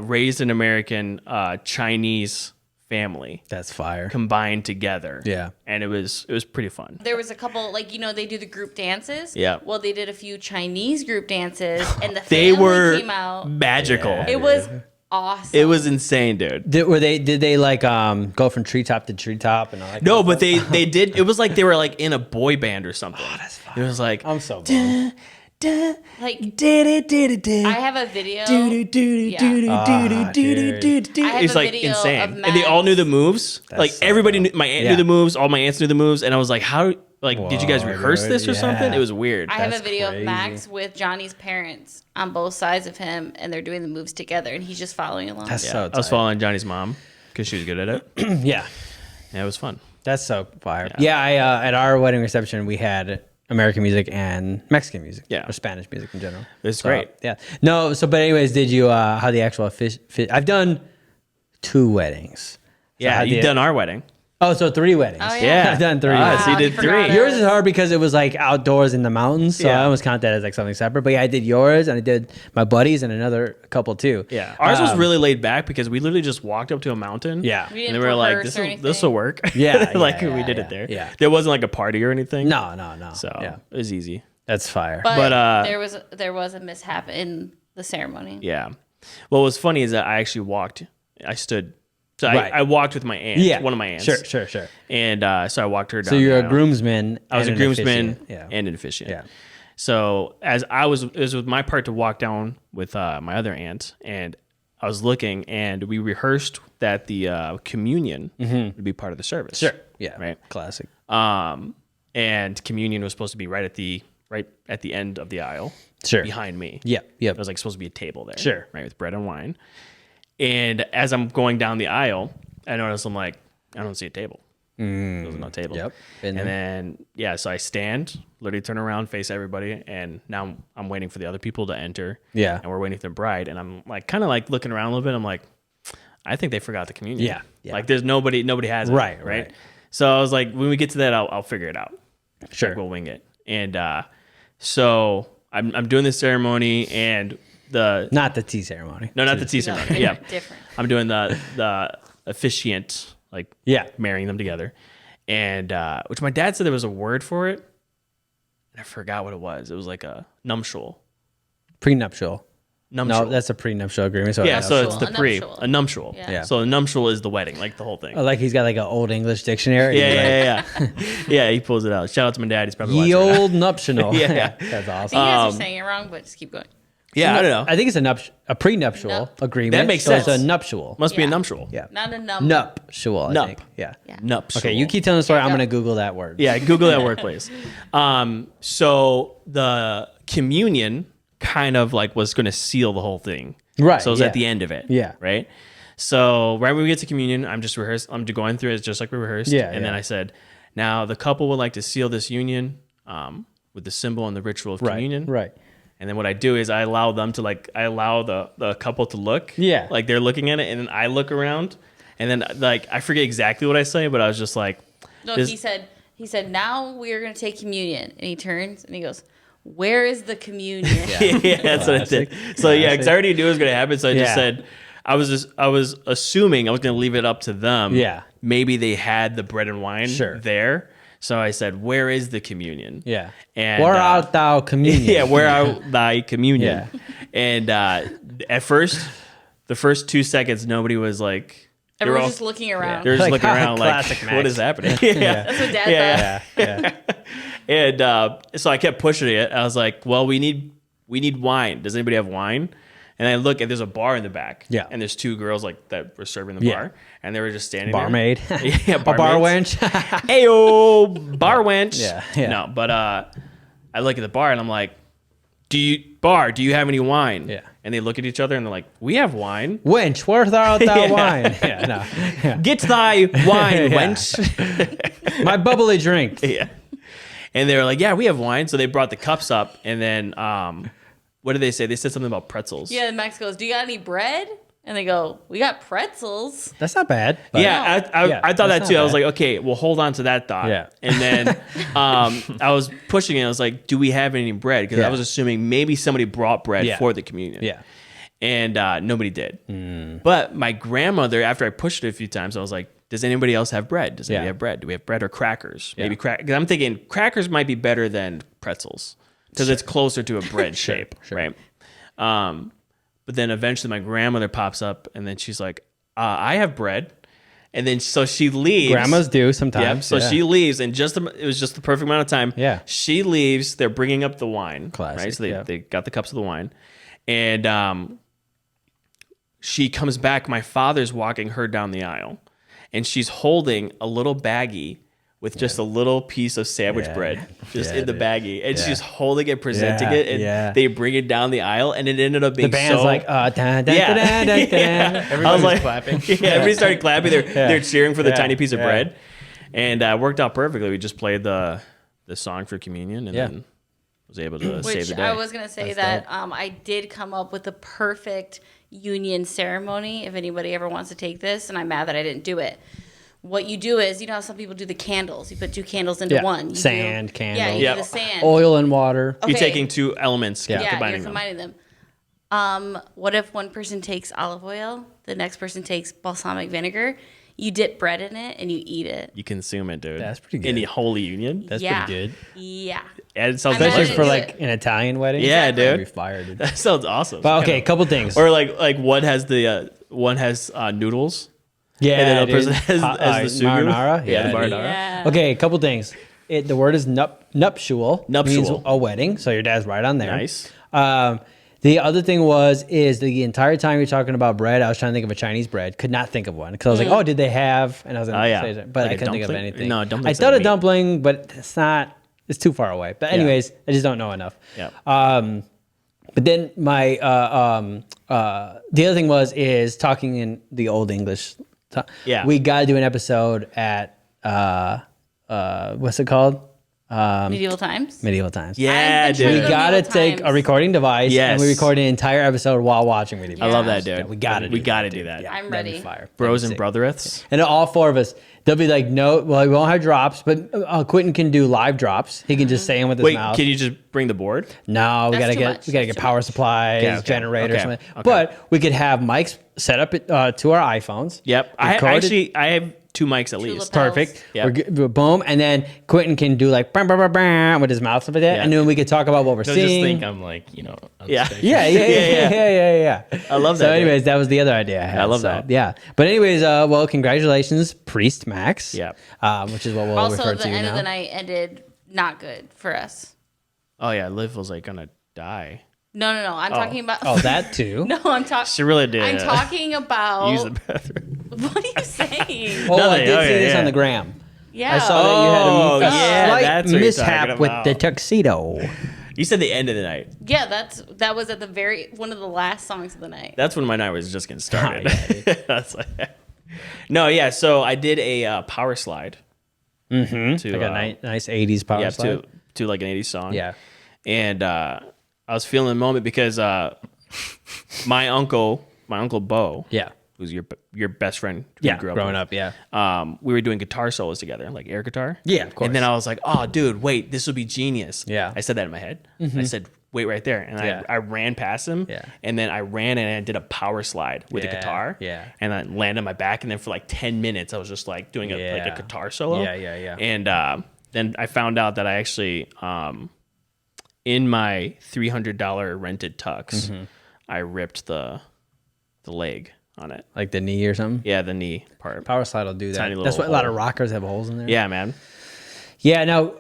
raised an American Chinese family That's fire. combined together. Yeah. and it was pretty fun. There was a couple, like, they do the group dances. Yeah. Well, they did a few Chinese group dances, and the They family were came out. magical. Yeah. It was awesome. It was insane, dude. Did they like go from treetop to treetop and all that? No, kind of but stuff? they did. It was like they were like in a boy band or something. It was like I'm so bummed. like I I have a video. dude. dude. I have It's a like video insane, of and they all knew the Max. moves. Like so everybody, dope. knew, my aunt Yeah. knew the moves. All my aunts knew the moves, and I was like, "How? Like, did you guys Whoa, rehearse dude. this or something?" Yeah. It was weird. I have a That's video crazy. of Max with Johnny's parents on both sides of him, and they're doing the moves together, and he's just following along. That's Yeah. so I was tight. following Johnny's mom because she was good at it. Yeah. Yeah, it was fun. That's so fire. Yeah, I at our wedding reception we had American music and Mexican music. Yeah. Or Spanish music in general. It's So, great. Yeah. No, so but anyways, did you how the actual I've done 2 weddings. So Yeah, how you've the- done our wedding. Oh, so 3 weddings. Oh, Yeah, I've done 3. Ah, so you Wow, did you forgot 3. it. Yours is hard because it was like outdoors in the mountains, so Yeah. I almost count that as like something separate. But yeah, I did yours and I did my buddies and another couple too. Yeah, ours was really laid back because we literally just walked up to a mountain. Yeah. We and didn't they were like, rehearse or anything. "This will work." Yeah, like yeah, we did yeah, it there. yeah. There wasn't like a party or anything. No. So yeah, it was easy. that's fire. But, But, there was a mishap in the ceremony. Yeah. What was funny is that I actually walked. I stood. So Right. I walked with my aunt. yeah, One of my aunts. Sure. And so I walked her down. So you're the a aisle. groomsman. I was a and an groomsman officiant. Yeah. and an officiant. Yeah. So it was with my part to walk down with my other aunt, and I was looking, and we rehearsed that the communion would be part of the service. Sure. Yeah. Right. Classic. And communion was supposed to be right at the end of the aisle. Sure. Behind me. Yep. There was like supposed to be a table there. Sure. Right, with bread and wine. And as I'm going down the aisle, I notice I'm like, I don't see a table. There's no table. Yep, been And there. then so I stand, literally turn around, face everybody, and now I'm waiting for the other people to enter. Yeah. And we're waiting for the bride, and I'm like kind of like looking around a little bit. I'm like, I think they forgot the communion. Yeah, yeah. Like there's nobody has it. Right. So I was like, when we get to that, I'll figure it out. Sure. Like, we'll wing it. And so I'm doing this ceremony, and Not the tea ceremony. not the tea No, ceremony. different, Yeah. different. I'm doing the officiant, like Yeah. marrying them together, and which my dad said there was a word for it, and I forgot what it was. It was like a nuptial. Prenuptial. Nuptial. No, that's a prenuptial agreement. So yeah. So it's nuptial. the A pre nuptial. a nuptial. Yeah. So a nuptial is the wedding, like the whole thing. like he's got like an old English dictionary. Yeah. Yeah. He pulls it out. Shout out to my dad. He's probably Ye watching. old nuptial. Yeah. That's I think awesome. you guys are saying it wrong, but just keep going. Yeah, I don't know. I think it's a prenuptial Nup. agreement. That makes so It's sense. a nuptial. Must be a Yeah. nuptial. Yeah. Not a number. Nuptial, I Nup. think. Yeah. Yeah. Nuptial. Okay, you keep telling the story. There I'm you going go. to Google that word. Yeah, Google that word, please. So the communion kind of like was going to seal the whole thing. Right, So it was yeah. at the end of it. Yeah. Right. So right when we get to communion, I'm going through it just like we rehearsed. Yeah, And then yeah. I said, now the couple would like to seal this union with the symbol and the ritual of Right. communion. Right. And then what I do is I allow them to I allow the couple to look. Yeah. Like they're looking at it, and then I look around, and then like I forget exactly what I say, but I was just like, No, this- he said, now we are going to take communion. And he turns and he goes, where is the communion? yeah, that's what I did. So yeah, because I already knew it was gonna happen. So I just Yeah. said, I was assuming I was gonna leave it up to them. Yeah. Maybe they had the bread and wine Sure. there. So I said, where is the communion? Yeah. And Where art thou communion? Yeah, where are thy communion? Yeah. And at first, the first 2 seconds, nobody was like. they were Everyone's all- just looking around. They're just Like, looking around like, classic what Max. is happening? Yeah. That's what Dad Yeah. thought. Yeah. And so I kept pushing it. I was like, well, we need wine. Does anybody have wine? And I look and there's a bar in the back. Yeah. And there's 2 girls like that were serving the Yeah. bar, and they were just standing Barmaid. there. Yeah, A bar barmaids. wench. Heyo, bar wench. Yeah. No, but I look at the bar and I'm like, do you have any wine? Yeah. And they look at each other and they're like, we have wine. Wench, where's thou Yeah. wine? Yeah, no. Yeah. Get thy wine, Yeah. wench. My bubbly drink. Yeah. And they were like, yeah, we have wine. So they brought the cups up, and then what did they say? They said something about pretzels. Yeah, Max goes, "Do you got any bread?" And they go, "We got pretzels." That's not bad. but- Yeah, I thought that that's too. not I was bad. like, okay, well, hold on to that thought. Yeah. And then I was pushing it. I was like, do we have any bread? Because Yeah. I was assuming maybe somebody brought bread Yeah. for the communion. Yeah. And nobody did. But my grandmother, after I pushed it a few times, I was like, does anybody else have bread? Does anybody Yeah. have bread? Do we have bread or crackers? Yeah. Maybe because I'm thinking crackers might be better than pretzels because it's closer to a bread shape, right? But then eventually my grandmother pops up, and then she's like, I have bread. And then so she leaves. Grandmas do sometimes. Yeah. So she leaves, and it was just the perfect amount of time. Yeah. She leaves. They're bringing up the wine. Classic, Right. So yeah. they got the cups of the wine, and she comes back. My father's walking her down the aisle, and she's holding a little baggie with just a little piece of sandwich Yeah. bread just Yeah, in the dude. baggie, and Yeah. she's holding it, presenting Yeah, it, and yeah. they bring it down the aisle, and it ended up The being band's so like, dun, dun, dun, Yeah. dun, dun, dun. Yeah. I Everybody was was like, clapping. Yeah, everybody started clapping. They're cheering for the Yeah. tiny piece of Yeah. bread, and it worked out perfectly. We just played the song for communion, and Yeah. then was able to save Which the day. I was gonna say that I did come up with the perfect union ceremony. If anybody ever wants to take this, and I'm mad that I didn't do it. What you do is, you know how some people do the candles. You put 2 candles into Yeah. one. You Sand, do, candle. Yeah, you Yeah. do the sand. Oil and water. Okay. You're taking 2 elements, Yeah. Yeah, combining you're them. combining them. What if one person takes olive oil, the next person takes balsamic vinegar? You dip bread in it and you eat it. You consume it, dude. That's pretty good. In the Holy Union. That's yeah. pretty good. Yeah. And it sounds I'm Especially gonna for do like it. an Italian wedding. Yeah, That'd be dude. fire, dude. That sounds awesome. But okay, a couple things. Or like one has the noodles. Yeah, and then the dude. person has the sugu. Marinara. Yeah, the dude. marinara. Yeah. Okay, a couple things. The word is nuptial. Nuptial. Means a wedding. So your dad's right on there. Nice. The other thing is the entire time you're talking about bread, I was trying to think of a Chinese bread. Could not think of one because I was like, oh, did they have? And I was going Oh, to yeah. say that, but Like I a couldn't think of dumpling? anything. No, I dumpling's thought like a meat. dumpling, but it's not. It's too far away. But anyways, I just don't know enough. Yeah. But then the other thing is talking in the old English. Yeah. We got to do an episode at what's it called? Medieval times. Medieval times. Yeah, I've been trying We dude. to gotta medieval take a times. recording device Yes. and we record an entire episode while watching Medieval I love Times. that, dude. Yeah, we gotta do that. I'm that'd be ready. fire. Bros That'd and be sick. brothereths. And all 4 of us, there'll be like we won't have drops, but Quentin can do live drops. He can just say them with his Wait, mouth. can you just bring the board? No, we That's gotta too get much. we gotta That's get too power supplies, Okay, okay, generators, okay, something. okay. But we could have mics set up to our iPhones. Yep. I have 2 mics at least. lapels. Perfect. Yep. We're good, boom, and then Quentin can do like bam, bam, bam, bam, with his mouth stuff like that, Yeah. and then we could talk about what we're Don't just seeing. think I'm like, on Yeah. spectrum. Yeah. I love So, that, dude. anyways, that was the other idea I had. I love so, that. Yeah. But, anyways, well, congratulations, Priest Max. Yeah. Which is what we'll Also, refer the to you end now. of the night ended not good for us. Oh yeah, Liv was like gonna die. No. I'm talking about. Oh, that too. No, I'm talking. She really did. I'm talking about. Use the bathroom. What are you saying? Oh, I Nothing. did see Okay, this yeah. on the gram. Yeah. I saw that you Oh, had a yeah, slight that's what you're mishap talking with about. the tuxedo. You said the end of the night. Yeah, that was at the one of the last songs of the night. That's when my night was just getting started. yeah, That's like, no, yeah. So I did a power slide. Mm-hmm. To, Like a nice 80s power yeah, slide. to like an 80s song. Yeah. And I was feeling the moment because my uncle Bo, Yeah. who's your best friend, who Yeah. you grew up Growing with, up, yeah. we were doing guitar solos together, like air guitar. Yeah, of course. And then I was like, oh, dude, wait, this would be genius. Yeah. I said that in my head. I said, wait right there. And Yeah. I ran past him. Yeah. And then I ran and I did a power slide with Yeah, a guitar. yeah. And I landed on my back. And then for like 10 minutes, I was just like doing like Yeah. a guitar solo. Yeah. And then I found out that I actually, in my $300 rented tux, I ripped the leg on it. Like the knee or something. Yeah, the knee part. Power slide will do that. Tiny That's little why a lot of hole. rockers have holes in there. Yeah, man. Yeah. Now,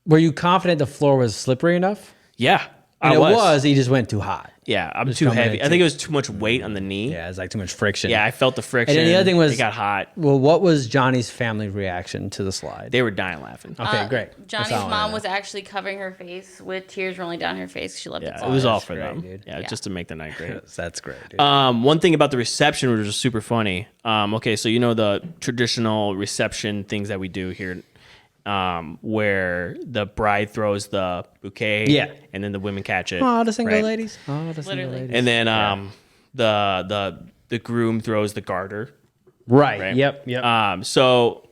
were you confident the floor was slippery enough? Yeah, And I it was. He just went too hot. Yeah, I'm Just too coming heavy. in I think it was too much weight on the knee. Yeah, it's like too much friction. Yeah, I felt the friction. And then the other thing was it got hot. Well, what was Johnny's family reaction to the slide? They were dying laughing. Okay, great. Johnny's That's all I mom know. was actually covering her face with tears rolling down her face. She loved it. Yeah, So it was much. all for great, them. dude. Yeah, Yeah. just to make the night great. That's great, dude. One thing about the reception, which was super funny. Okay, so you know the traditional reception things that we do here, where the bride throws the bouquet, Yeah. and then the women catch it. Oh, the single right? ladies. Oh, the single Literally. ladies. And then the groom throws the garter. Right. Right. Yep. So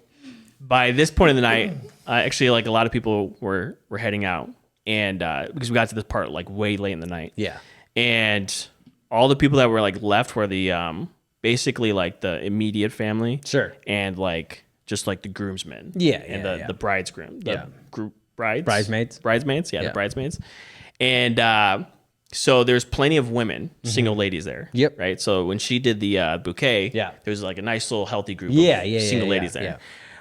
by this point in the night, actually, like a lot of people were heading out, and because we got to this part like way late in the night. Yeah. And all the people that were like left were the basically like the immediate family. Sure. And like just like the groomsmen. Yeah, And yeah, yeah. the bride's groom. The Yeah. group brides. Bridesmaids. Bridesmaids. Yeah, Yeah. the bridesmaids. And so there's plenty of women, single ladies there. Mm-hmm. Yep. Right. So when she did the bouquet, Yeah. there was like a nice little healthy group Yeah, of yeah, yeah, single yeah, ladies there. yeah.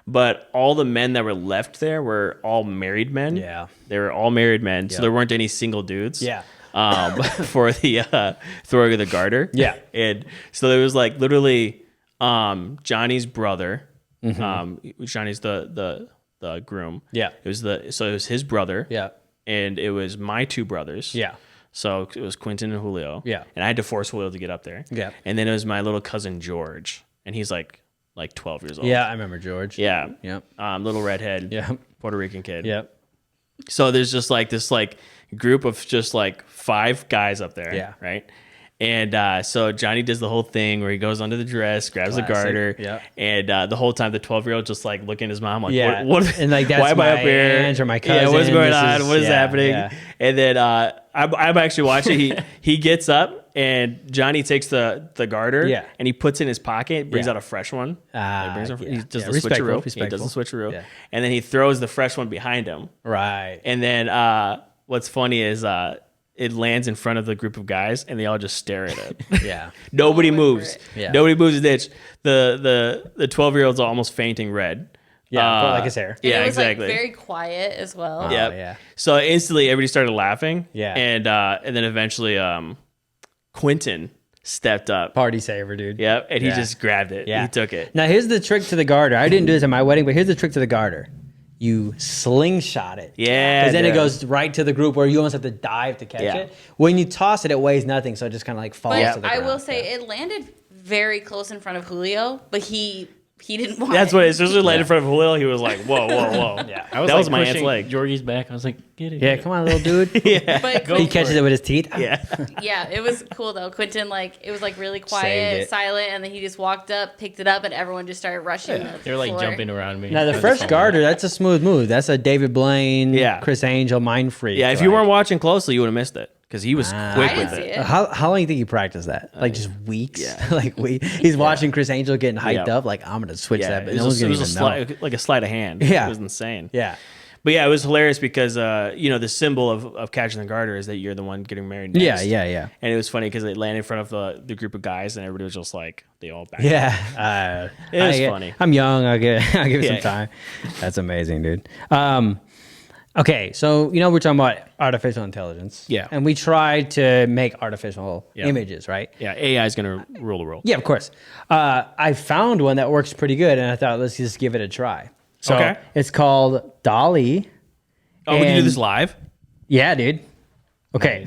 But all the men that were left there were all married men. Yeah. They were all married men. So Yep. there weren't any single dudes. Yeah. For the throwing of the garter. Yeah. And so there was like literally Johnny's brother. Mm-hmm. Johnny's the groom. Yeah. It was his brother. Yeah. And it was my two brothers. Yeah. So it was Quentin and Julio. Yeah. And I had to force Julio to get up there. Yeah. And then it was my little cousin George. And he's like 12 years old. Yeah. I remember George. Yeah. Yep. Little redhead. Yeah. Puerto Rican kid. Yep. So there's just like this like group of just like 5 guys up there. Yeah. Right. And so Johnny does the whole thing where he goes under the dress, grabs the Classic. garter, Yeah. And the whole time the 12-year-old just like looking at his mom like, Yeah. what And, like, that's why am I my up here? aunt or my Yeah, what's cousin. going This on? is- What is yeah, happening? yeah. And then I'm actually watching. He gets up and Johnny takes the garter, Yeah. and he puts it in his pocket, brings Yeah. out a fresh one. Ah, He yeah. does Yeah, the respectful, switcheroo. He respectful. does the switcheroo, Yeah. and then he throws the fresh one behind him. Right. And then what's funny is it lands in front of the group of guys, and they all just stare at it. Yeah. Nobody All went for moves. it. Yeah. Nobody moves an inch. The 12-year-old's almost fainting red. Yeah. Like his hair. And Yeah, it was exactly. like very quiet as well. Oh, Yep. yeah. So instantly, everybody started laughing. Yeah. And then eventually, Quentin stepped up. Party saver, dude. Yep. And he Yeah. just grabbed it. Yeah. He took it. Now here's the trick to the garter. I didn't do this at my wedding, but here's the trick to the garter. You slingshot it. Yeah, Because then it dude. goes right to the group where you almost have to dive to catch Yeah. it. When you toss it, it weighs nothing, so it just kind of like falls But to the I ground. will say it landed very close in front of Julio, but he didn't want That's it. what as soon as it landed in front of Julio, he was like, whoa, whoa, whoa. Yeah. I was That like was my aunt's pushing leg. Georgie's back. I was like, get it. Yeah, get it. come on, little dude. But He catches it with his teeth. Yeah. yeah, it was cool though. Quentin, like, it was like really Saved quiet, it. silent, and then he just walked up, picked it up, and everyone just started rushing. the They were like floor. jumping around me. Now the That's first all. garter, that's a smooth move. That's a David Blaine, Yeah. Chris Angel, mind freak. Yeah, if you weren't watching closely, you would have missed it because he was quick I with didn't see it. it. How long do you think you practiced that? Like just weeks? yeah. Like he's watching Chris Angel getting hyped Yeah. up. Like I'm gonna switch Yeah, that, but it no was, one's gonna a even know. slide, like a sleight of hand. Yeah. It was insane. Yeah, But yeah, it was hilarious because the symbol of catching the garter is that you're the one getting married next. yeah. And it was funny because it landed in front of the group of guys, and everybody was just like, they all backed up. Yeah, It was funny. I'm young. I'll give it Yeah. some time. That's amazing, dude. Okay, so we're talking about artificial intelligence. Yeah. and we tried to make artificial Yeah. images, right? Yeah, AI is going to rule the world. Yeah, of course. I found one that works pretty good, and I thought let's just give it a try. So Okay. it's called Dall-e. Oh, we can do And- this live? Yeah, dude. Okay,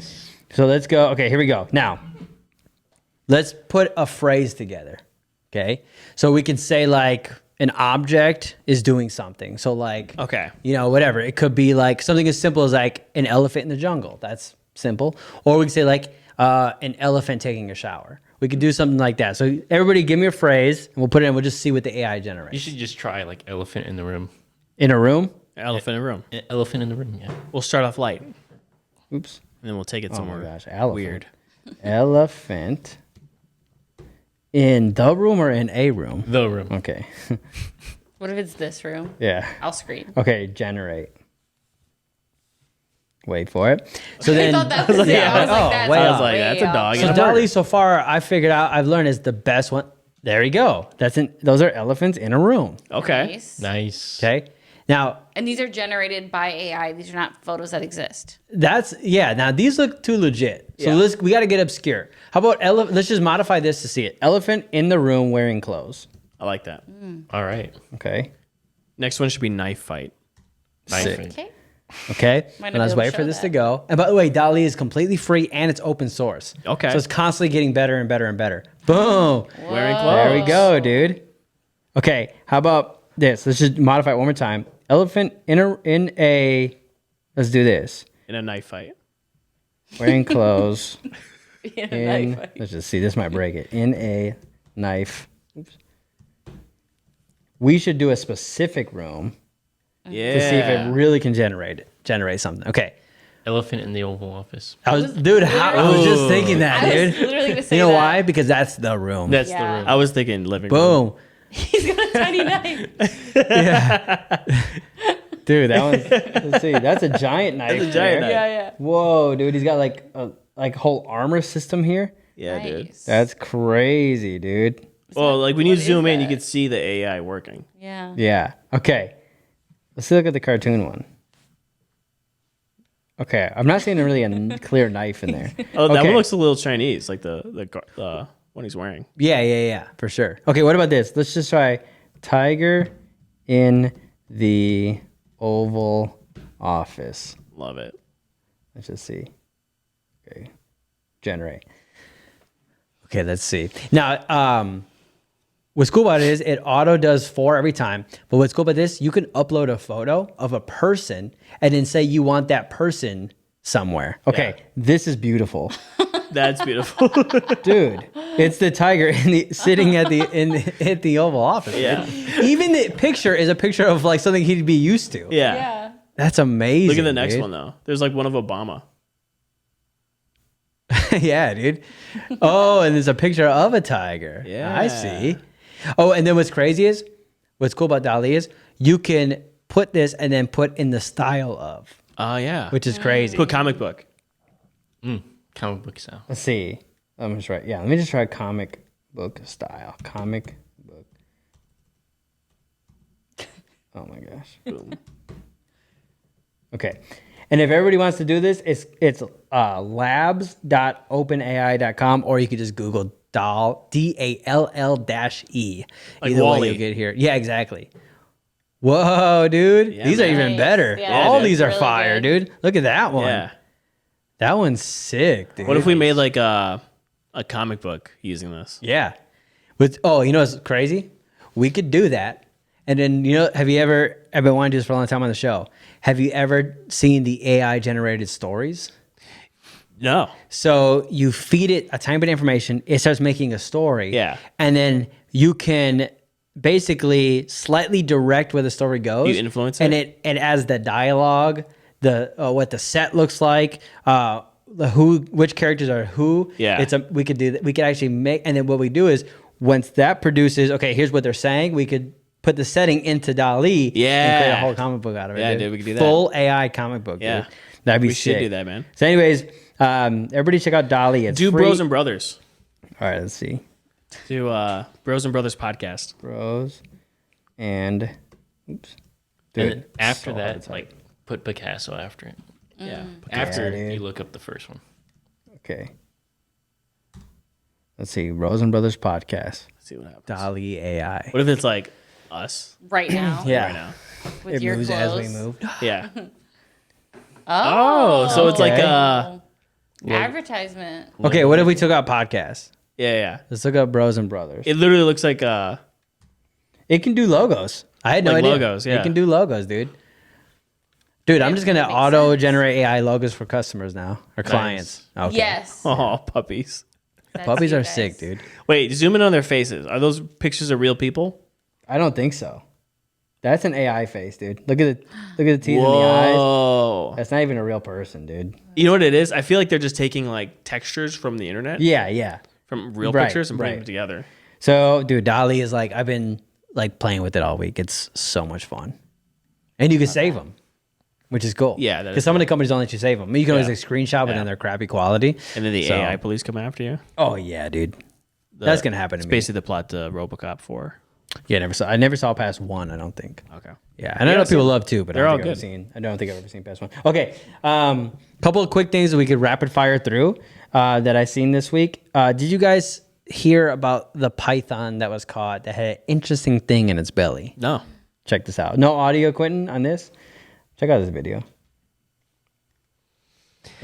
so let's go. Okay, here we go. Now, let's put a phrase together. Okay, so we can say like an object is doing something. So like, Okay. whatever. It could be like something as simple as like an elephant in the jungle. That's simple. Or we can say like an elephant taking a shower. We could do something like that. So everybody, give me a phrase, and we'll put it in. We'll just see what the AI generates. You should just try like elephant in the room. In a room. Elephant in a room. Elephant in the room, yeah. We'll start off light, and Oops. then we'll take it Oh somewhere my gosh. Elephant. weird. Elephant. In the room or in a room? The room. Okay. What if it's this room? Yeah. I'll scream. Okay, generate. Wait for it. So I then, thought that was it. I was Oh, like, that's way way off. That's a dog. so Yeah. Dall-e so far I figured out, I've learned is the best one. There you go. Those are elephants in a room. Okay. Nice. Nice. Okay. Now, And these are generated by AI. These are not photos that exist. now these look too legit. So Yeah. we got to get obscure. How about let's just modify this to see it. Elephant in the room wearing clothes. I like that. All right. Okay. Next one should be knife fight. Sick. Okay. Okay. Might not And let's be able to wait for show this that. to go. And by the way, Dall-e is completely free and it's open source. Okay. So it's constantly getting better and better and better. Boom. Wearing Whoa. clothes. There we go, dude. Okay. How about this? Let's just modify it one more time. Elephant in a let's do this. In a knife fight. Wearing clothes. In a in, knife fight. let's just see. This might break it. In a knife. Oops. We should do a specific room Yeah. to see if it really can generate something. Okay. Elephant in the Oval Office. I was just thinking that, I was dude. literally going to say You know that. why? Because that's the room. That's Yeah. the room. I was thinking living room. Boom. He's got a tiny knife. Dude, that one's, let's see. That's a giant knife. That's a giant there. knife. Yeah. Whoa, dude. He's got like a whole armor system here. Yeah, dude. Nice. That's crazy, dude. Well, like when you what is zoom in, you that? can see the AI working. Yeah. Yeah. Okay. Let's look at the cartoon one. Okay. I'm not seeing really a clear knife in there. Oh, that Okay. one looks a little Chinese, like the one he's wearing. Yeah, for sure. Okay, what about this? Let's just try tiger in the Oval Office. Love it. Let's just see. Okay. Generate. Okay, let's see. Now, what's cool about it is it auto does 4 every time. But what's cool about this, you can upload a photo of a person and then say you want that person somewhere. Okay, Yeah. this is beautiful. That's beautiful. Dude, it's the tiger sitting at the Oval Office. Yeah. Even the picture is a picture of like something he'd be used to. Yeah. Yeah. That's amazing. Look at the next dude. one though. There's like one of Obama. Yeah, dude. Oh, and there's a picture of a tiger. Yeah. I see. Oh, and then what's cool about Dall-e is you can put this and then put in the style of, Oh yeah. which is crazy. Put comic book. Comic book style. Let's see. Let me just try comic book style. Comic book. Oh my gosh. Boom. Okay. And if everybody wants to do this, it's labs.openai.com, or you could just Google DALL-E. Like Either Wall-E. way you'll get here. Yeah, exactly. Whoa, dude. Yeah, These are man. even Nice. better. Yeah, All dude. these are Really fire, good. dude. Look at that one. Yeah. That one's sick, dude. What if we made like a comic book using this? Yeah. You know what's crazy? We could do that. And then, have you ever, I've been wanting to do this for a long time on the show. Have you ever seen the AI generated stories? No. So you feed it a tiny bit of information, it starts making a story. Yeah. And then you can basically slightly direct where the story goes. You influence and it? it adds the dialogue, what the set looks like, which characters are who. Yeah. We could do that. We could actually make, and then what we do is once that produces, okay, here's what they're saying, we could put the setting into Dall-E and create a Yeah. whole comic book out of it. Yeah, dude, we could do that. Full AI comic book, Yeah. dude. That'd be We should sick. do that, man. So anyways, everybody check out Dall-E. It's Do free. Bros and Brothers. All right, let's see. Do Bros and Brothers podcast. Bros and oops. And then after so hard that, to like put Picasso after it. Yeah. After dude. you look up the first one. Okay. Let's see. Bros and Brothers podcast. Let's see what happens. Dall-E AI. What if it's like us Right now. Yeah. right now? With It your moves clothes. as we move. Yeah. Oh. So it's like Okay. Advertisement. Okay, what if we took out podcasts? yeah. Let's look up Bros and Brothers. It literally looks like It can do logos. I had no Like idea. logos, yeah. It can do logos, dude. Dude, I'm just gonna That makes auto-generate AI logos for customers now or clients. Okay. Yes. oh puppies. That's Puppies you are guys. sick, dude. Wait, zoom in on their faces. Are those pictures of real people? I don't think so. That's an AI face, dude. Look at the teeth in the eyes. Whoa. That's not even a real person, dude. You know what it is? I feel like they're just taking like textures from the internet, Yeah. from real Right, pictures and putting right. them together. So, dude, Dall-E is like, I've been like playing with it all week. It's so much fun. And you can save them, which is cool. Yeah, that is because some of the companies don't let you save them. You can always Yeah. like screenshot, but Yeah. then they're crappy quality. And then the So- AI police come after you. Oh, yeah, dude. That's going to happen to It's me. basically the plot to RoboCop 4. Yeah, I never saw past one. I don't think. Okay. Yeah, and I know people love two, but they're I all don't think good. I don't think I've ever seen past one. Okay, couple of quick things that we could rapid fire through that I seen this week. Did you guys hear about the python that was caught that had an interesting thing in its belly? No. Check this out. No audio, Quentin, on this. Check out this video.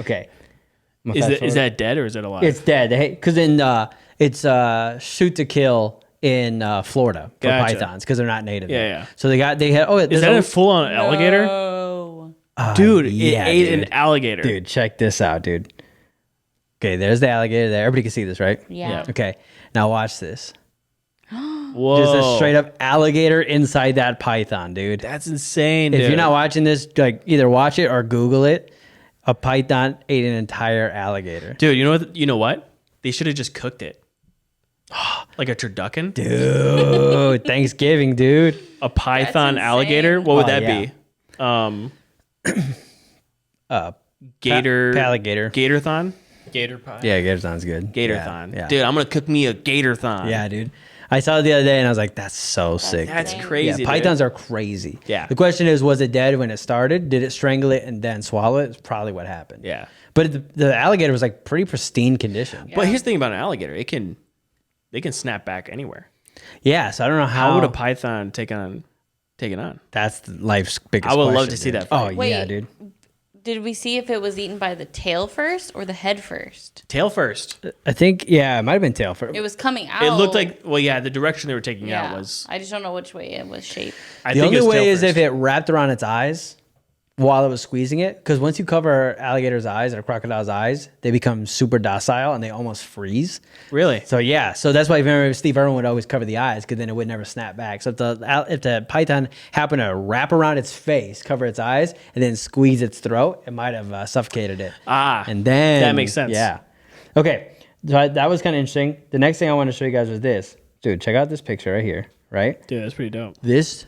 Okay. Is that dead or is it alive? It's dead. Because it's shoot to kill in Florida for Gotcha. pythons because they're not native. Yeah, there. yeah. So they had. Oh, Is that a full-on alligator? Oh. Dude, yeah, it ate dude. an alligator. Dude, check this out, dude. Okay, there's the alligator there. Everybody can see this, right? Yeah. Okay, now watch this. Whoa. Just a straight up alligator inside that python, dude. That's insane, If dude. you're not watching this, like either watch it or Google it. A python ate an entire alligator. Dude, you know what? They should have just cooked it. Like a turducken? Dude, Thanksgiving, dude. A python That's alligator? insane. What would Oh, that yeah. be? Gator. Alligator. Gatorthon? Gator pie. Yeah, gator sounds good. Gatorthon. Yeah. Dude, I'm going to cook me a gatorthon. Yeah, dude. I saw it the other day and I was like, that's so sick. That's Dang. crazy. Yeah, dude. pythons are crazy. Yeah. The question is, was it dead when it started? Did it strangle it and then swallow it? It's probably what happened. Yeah. But the alligator was like pretty pristine condition. But here's the thing about an alligator. They can snap back anywhere. Yeah, so I don't know How how, would a python take it on? that's life's biggest I would love question, to see dude. that fight. Oh, Wait. yeah, dude. Did we see if it was eaten by the tail first or the head first? Tail first. I think, yeah, it might have been tail first. It was coming out. It looked like, well, yeah, the direction they were taking Yeah. out was. I just don't know which way it was shaped. I The think only it was way tail is first. if it wrapped around its eyes while it was squeezing it. Because once you cover alligator's eyes or crocodile's eyes, they become super docile and they almost freeze. Really? So yeah, so that's why remember Steve Irwin would always cover the eyes because then it would never snap back. So if the python happened to wrap around its face, cover its eyes, and then squeeze its throat, it might have suffocated it. And then that makes sense. Yeah. Okay, so that was kind of interesting. The next thing I want to show you guys was this, dude. Check out this picture right here. Right, Dude, that's pretty dope. this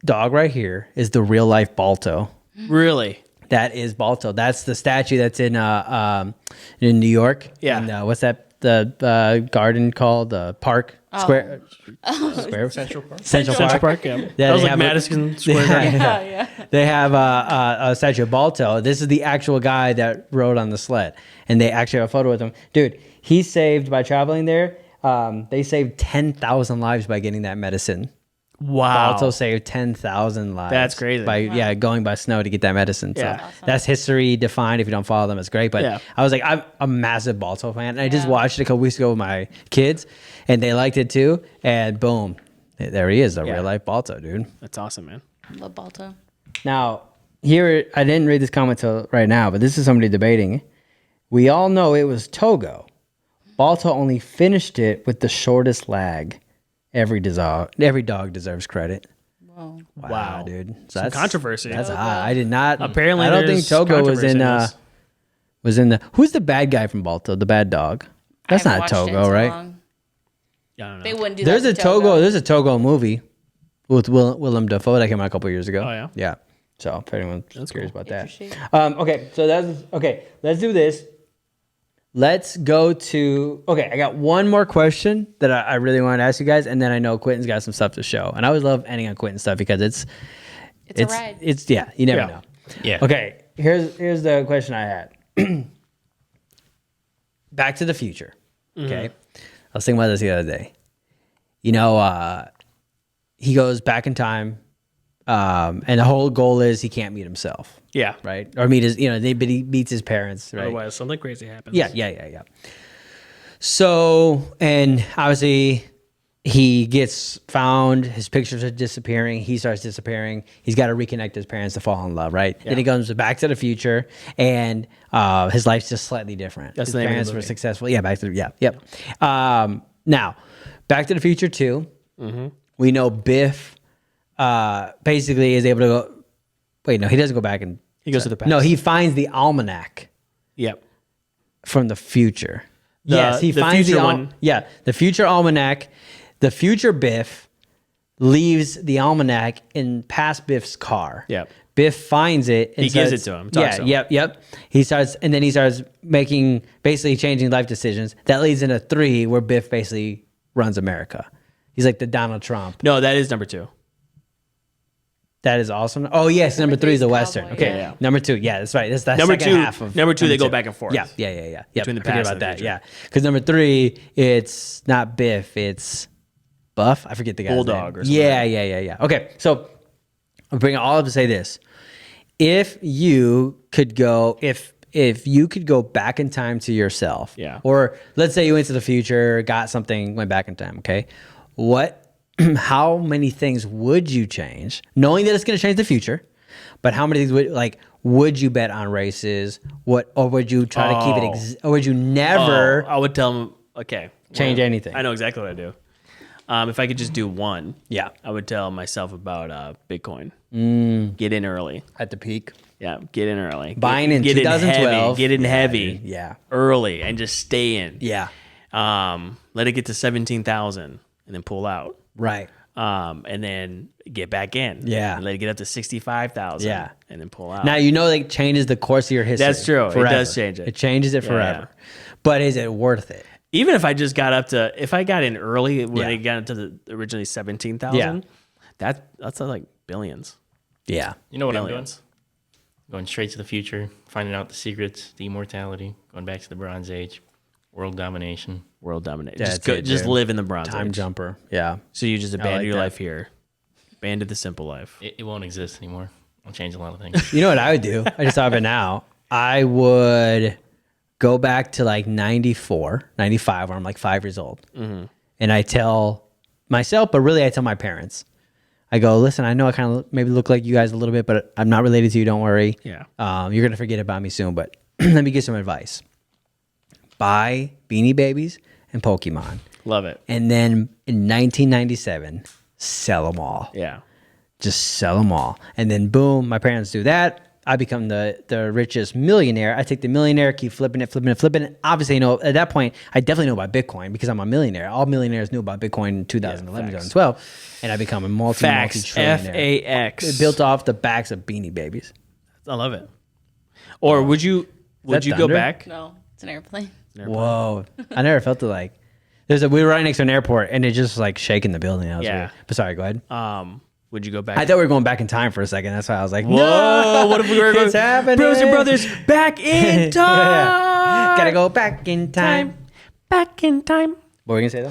dog right here is the real life Balto. Really? That is Balto. That's the statue that's in New York. Yeah. And what's that? The garden called the park square. Square Central Park. Central Park. Yeah. Yeah, That was they like have Madison Square Garden. Yeah. They have a statue of Balto. This is the actual guy that rode on the sled, and they actually have a photo with him. Dude, he saved by traveling there. They saved 10,000 lives by getting that medicine. Wow. Balto saved 10,000 lives. That's crazy. By going by snow to get that medicine. So Yeah. that's history defined. If you don't follow them, it's great. But Yeah. I was like, I'm a massive Balto fan, and I just Yeah. watched it a couple weeks ago with my kids, and they liked it too. And boom, there he is, the Yeah. real life Balto, dude. That's awesome, man. Love Balto. Now, here, I didn't read this comment till right now, but this is somebody debating. We all know it was Togo. Balto only finished it with the shortest lag. Every dog deserves credit. Whoa. Wow. Dude. So Some controversy. That's Togo. hot. I did not. Apparently, I don't think there's Togo was controversy in. this. Was in the. Who's the bad guy from Balto? The bad dog. That's I haven't not watched it in Togo, so right? long. Yeah, I don't know. They wouldn't do There's that a Togo. There's a Togo movie with Willem Dafoe that came out a couple years ago. Oh, yeah? Yeah. So if anyone's curious cool. about that. Interesting. Okay, so that's okay. Let's do this. Let's go to. Okay, I got one more question that I really want to ask you guys, and then I know Quentin's got some stuff to show. And I always love ending on Quentin stuff because it's a ride. It's yeah, you never Yeah. know. Yeah. Okay, here's the question I had. Back to the Future. Okay, I was thinking about this the other day. You know, he goes back in time, and the whole goal is he can't meet himself, Yeah. right? Or meet his, but he meets his parents, right? Otherwise, something crazy happens. Yeah. So, and obviously, he gets found. His pictures are disappearing. He starts disappearing. He's got to reconnect his parents to fall in love, right? Then he goes back to the future, and his life's just slightly different. That's his the name of the parents were movie. successful. Yeah, yep. Now, Back to the Future 2. Mm-hmm. We know Biff basically is able to go. Wait, no, he doesn't go back and. He goes to the past. No, he finds the almanac Yep. from the future. The- Yes, he the finds future the one. Yeah, the future almanac. The future Biff leaves the almanac in past Biff's car. Yep. Biff finds it. And He gives starts- it to him, talks to him. Yep. He starts basically changing life decisions. That leads into 3, where Biff basically runs America. He's like the Donald Trump. No, that is number 2. That is awesome. Oh yes, number 3 is the three's Western. Cowboy, Okay, yeah. number 2. Yeah, that's right. That's the Number second 2. half of Number 2. They number go back and forth. Yeah. Yep, Between the forget past about and the that. future. Yeah, because number 3, it's not Biff. It's Buff. I forget the guy's Bulldog name. or something. Yeah. Okay, so I'm bringing all up to say this: if you could go, if you could go back in time to yourself, Yeah. or let's say you went to the future, got something, went back in time. Okay, how many things would you change, knowing that it's going to change the future? But how many things would you bet on races? Or would you try to keep it? Or would you never I would tell him, okay. change anything? I know exactly what I do. If I could just do one, Yeah, I would tell myself about Bitcoin. Get in early. at the peak, Yeah, get in early. Buying in get 2012. Get in Yeah, heavy. dude. Yeah. Early and just stay in. Yeah, Let it get to 17,000 and then pull out. right. And then get back in. Yeah. And let it get up to 65,000. Yeah. And then pull out. Now it changes the course of your history. That's true. It forever. does change it. It changes it forever. But is it worth it? Even if I just got up to, if I got in early when Yeah. it got into the originally 17,000, Yeah. that's like billions. Yeah. You know what Billions. I'm doing? Going straight to the future, finding out the secrets, the immortality, going back to the Bronze Age, world domination. World domination. That's Just go, it, just dude. live in the Bronze Time Age. jumper. Yeah. So you just abandon like your that. life here. Abandon the simple life. It won't exist anymore. I'll change a lot of things. You know what I would do? I just thought of it now. I would go back to like 94, 95, where I'm like 5 years old. Mm-hmm. And I tell myself, but really I tell my parents. I go, listen, I know I kind of maybe look like you guys a little bit, but I'm not related to you. Don't worry. Yeah. You're going to forget about me soon, but let me give some advice. Buy Beanie Babies and Pokemon. Love it. And then in 1997, sell them all. Yeah. Just sell them all. And then boom, my parents do that. I become the richest millionaire. I take the millionaire, keep flipping it. Obviously, at that point, I definitely know about Bitcoin because I'm a millionaire. All millionaires knew about Bitcoin in 2011, facts. 2012. And I become a Facts. multi-trillionaire. FAX. It built off the backs of Beanie Babies. I love it. Or would you that go thunder? back? No, it's an airplane. Whoa. I never felt it like. We were right next to an airport and it just like shaking the building. That was Yeah. weird. But sorry, go ahead. Would you go back? I thought we were going back in time for a second. That's why I was like, Whoa! no, What if we were going? it's happening. Bros and brothers, back in time. Yeah. Gotta go back in time. Back in time. What were you gonna say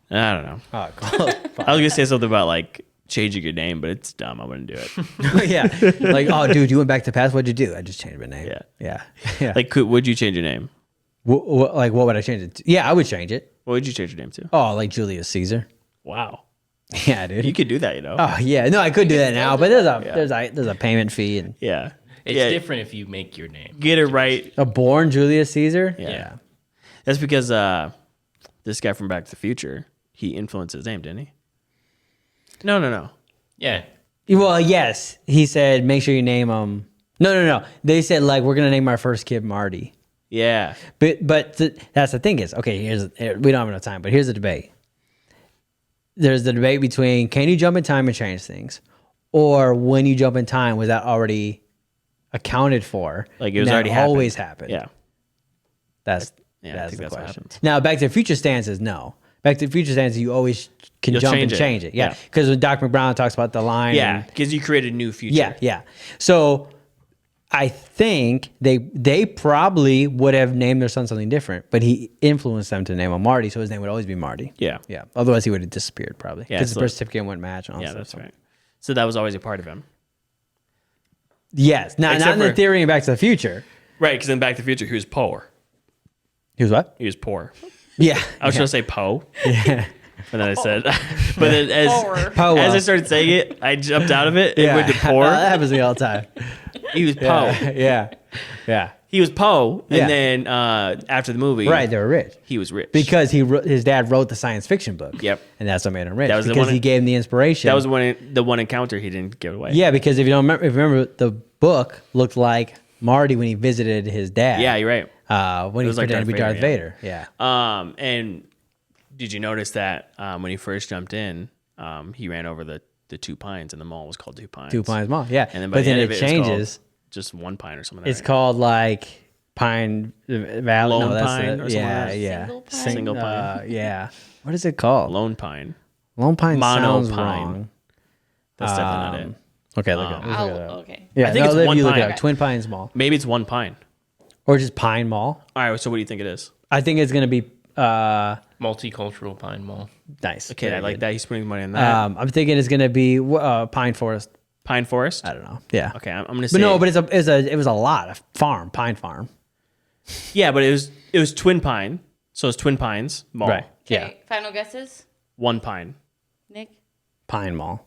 though? I don't know. Oh, cool. I was gonna say something about like changing your name, but it's dumb. I wouldn't do it. Yeah. Like, oh, dude, you went back to the past. What'd you do? I just changed my name. Yeah. Yeah. Like, would you change your name? What would I change it to? Yeah, I would change it. What would you change your name to? Oh, like Julius Caesar. Wow. Yeah, dude. You could do that, you know. Oh, yeah. No, I could do that now, but there's a payment fee and Yeah. It's Yeah. different if you make your name. Get it right. a born Julius Caesar. Yeah. That's because this guy from Back to the Future, he influenced his name, didn't he? No. Yeah. Well, yes. He said, make sure you name him. No. They said like we're gonna name our first kid Marty. Yeah. But that's the thing is, okay, we don't have enough time, but here's the debate. There's the debate between can you jump in time and change things, or when you jump in time, was that already accounted for? Like it was That already happened. always happened. Yeah. That's I that's think the that's what question. happened. Now, Back to the Future stance is no. Back to the Future stance, you always can You'll jump change and it. change it. Yeah, Yeah. because when Doc McBrown talks about the line, Yeah. and- Because you created a new future. yeah. So I think they probably would have named their son something different, but he influenced them to name him Marty, so his name would always be Marty. Yeah. Yeah. Otherwise, he would have disappeared probably Yeah, because the so- birth certificate wouldn't match. And all Yeah, that that's stuff. right. So that was always a part of him. Yes. Not Except in the for- theory in Back to the Future. Right. Because in Back to the Future, he was poor. He was what? He was poor. Yeah. I was going to say Poe. Yeah. But then I said, but then Poe. as I started saying it, I jumped out of it and Yeah. went to poor. That happens to me all the time. He was Poe. Yeah. He was Poe. And Yeah. then after the movie, Right. They were rich. he was rich. Because his dad wrote the science fiction book. Yep. And that's what made him rich. That was the because one- he gave him the inspiration. that was the one encounter he didn't give away. Yeah, because if you remember, the book looked like Marty when he visited his dad. Yeah, you're right. When he was like pretended to be Darth Darth Vader, Vader. Yeah. And did you notice that when he first jumped in, he ran over the 2 pines and the mall was called 2 Pines. 2 Pines Mall. Yeah. And then by But the then end it of it, changes. just 1 pine or something. It's called like Pine Valley. Lone no, that's Pine the, or something yeah, like that? yeah. Single Pine? Single Pine. Yeah. What is it called? Lone Pine. Lone pine sounds Monopine. wrong. That's definitely not it. Okay, look it up. Okay. Yeah, I think it's Liv, one you look it pine. up. Twin Pines Mall. Maybe it's one pine. Or just Pine Mall. All right. So what do you think it is? I think it's going to be Multicultural Pine Mall. nice. Okay, Very I like good. that. He's putting money on that. I'm thinking it's going to be Pine Forest. Pine Forest. I don't know. Yeah. Okay, I'm gonna say. But no, but it was a lot. A farm, pine farm. yeah, but it was Twin Pine, so it's Twin Pines Mall. Right. Yeah. Okay, final guesses? One pine. Nick? Pine Mall.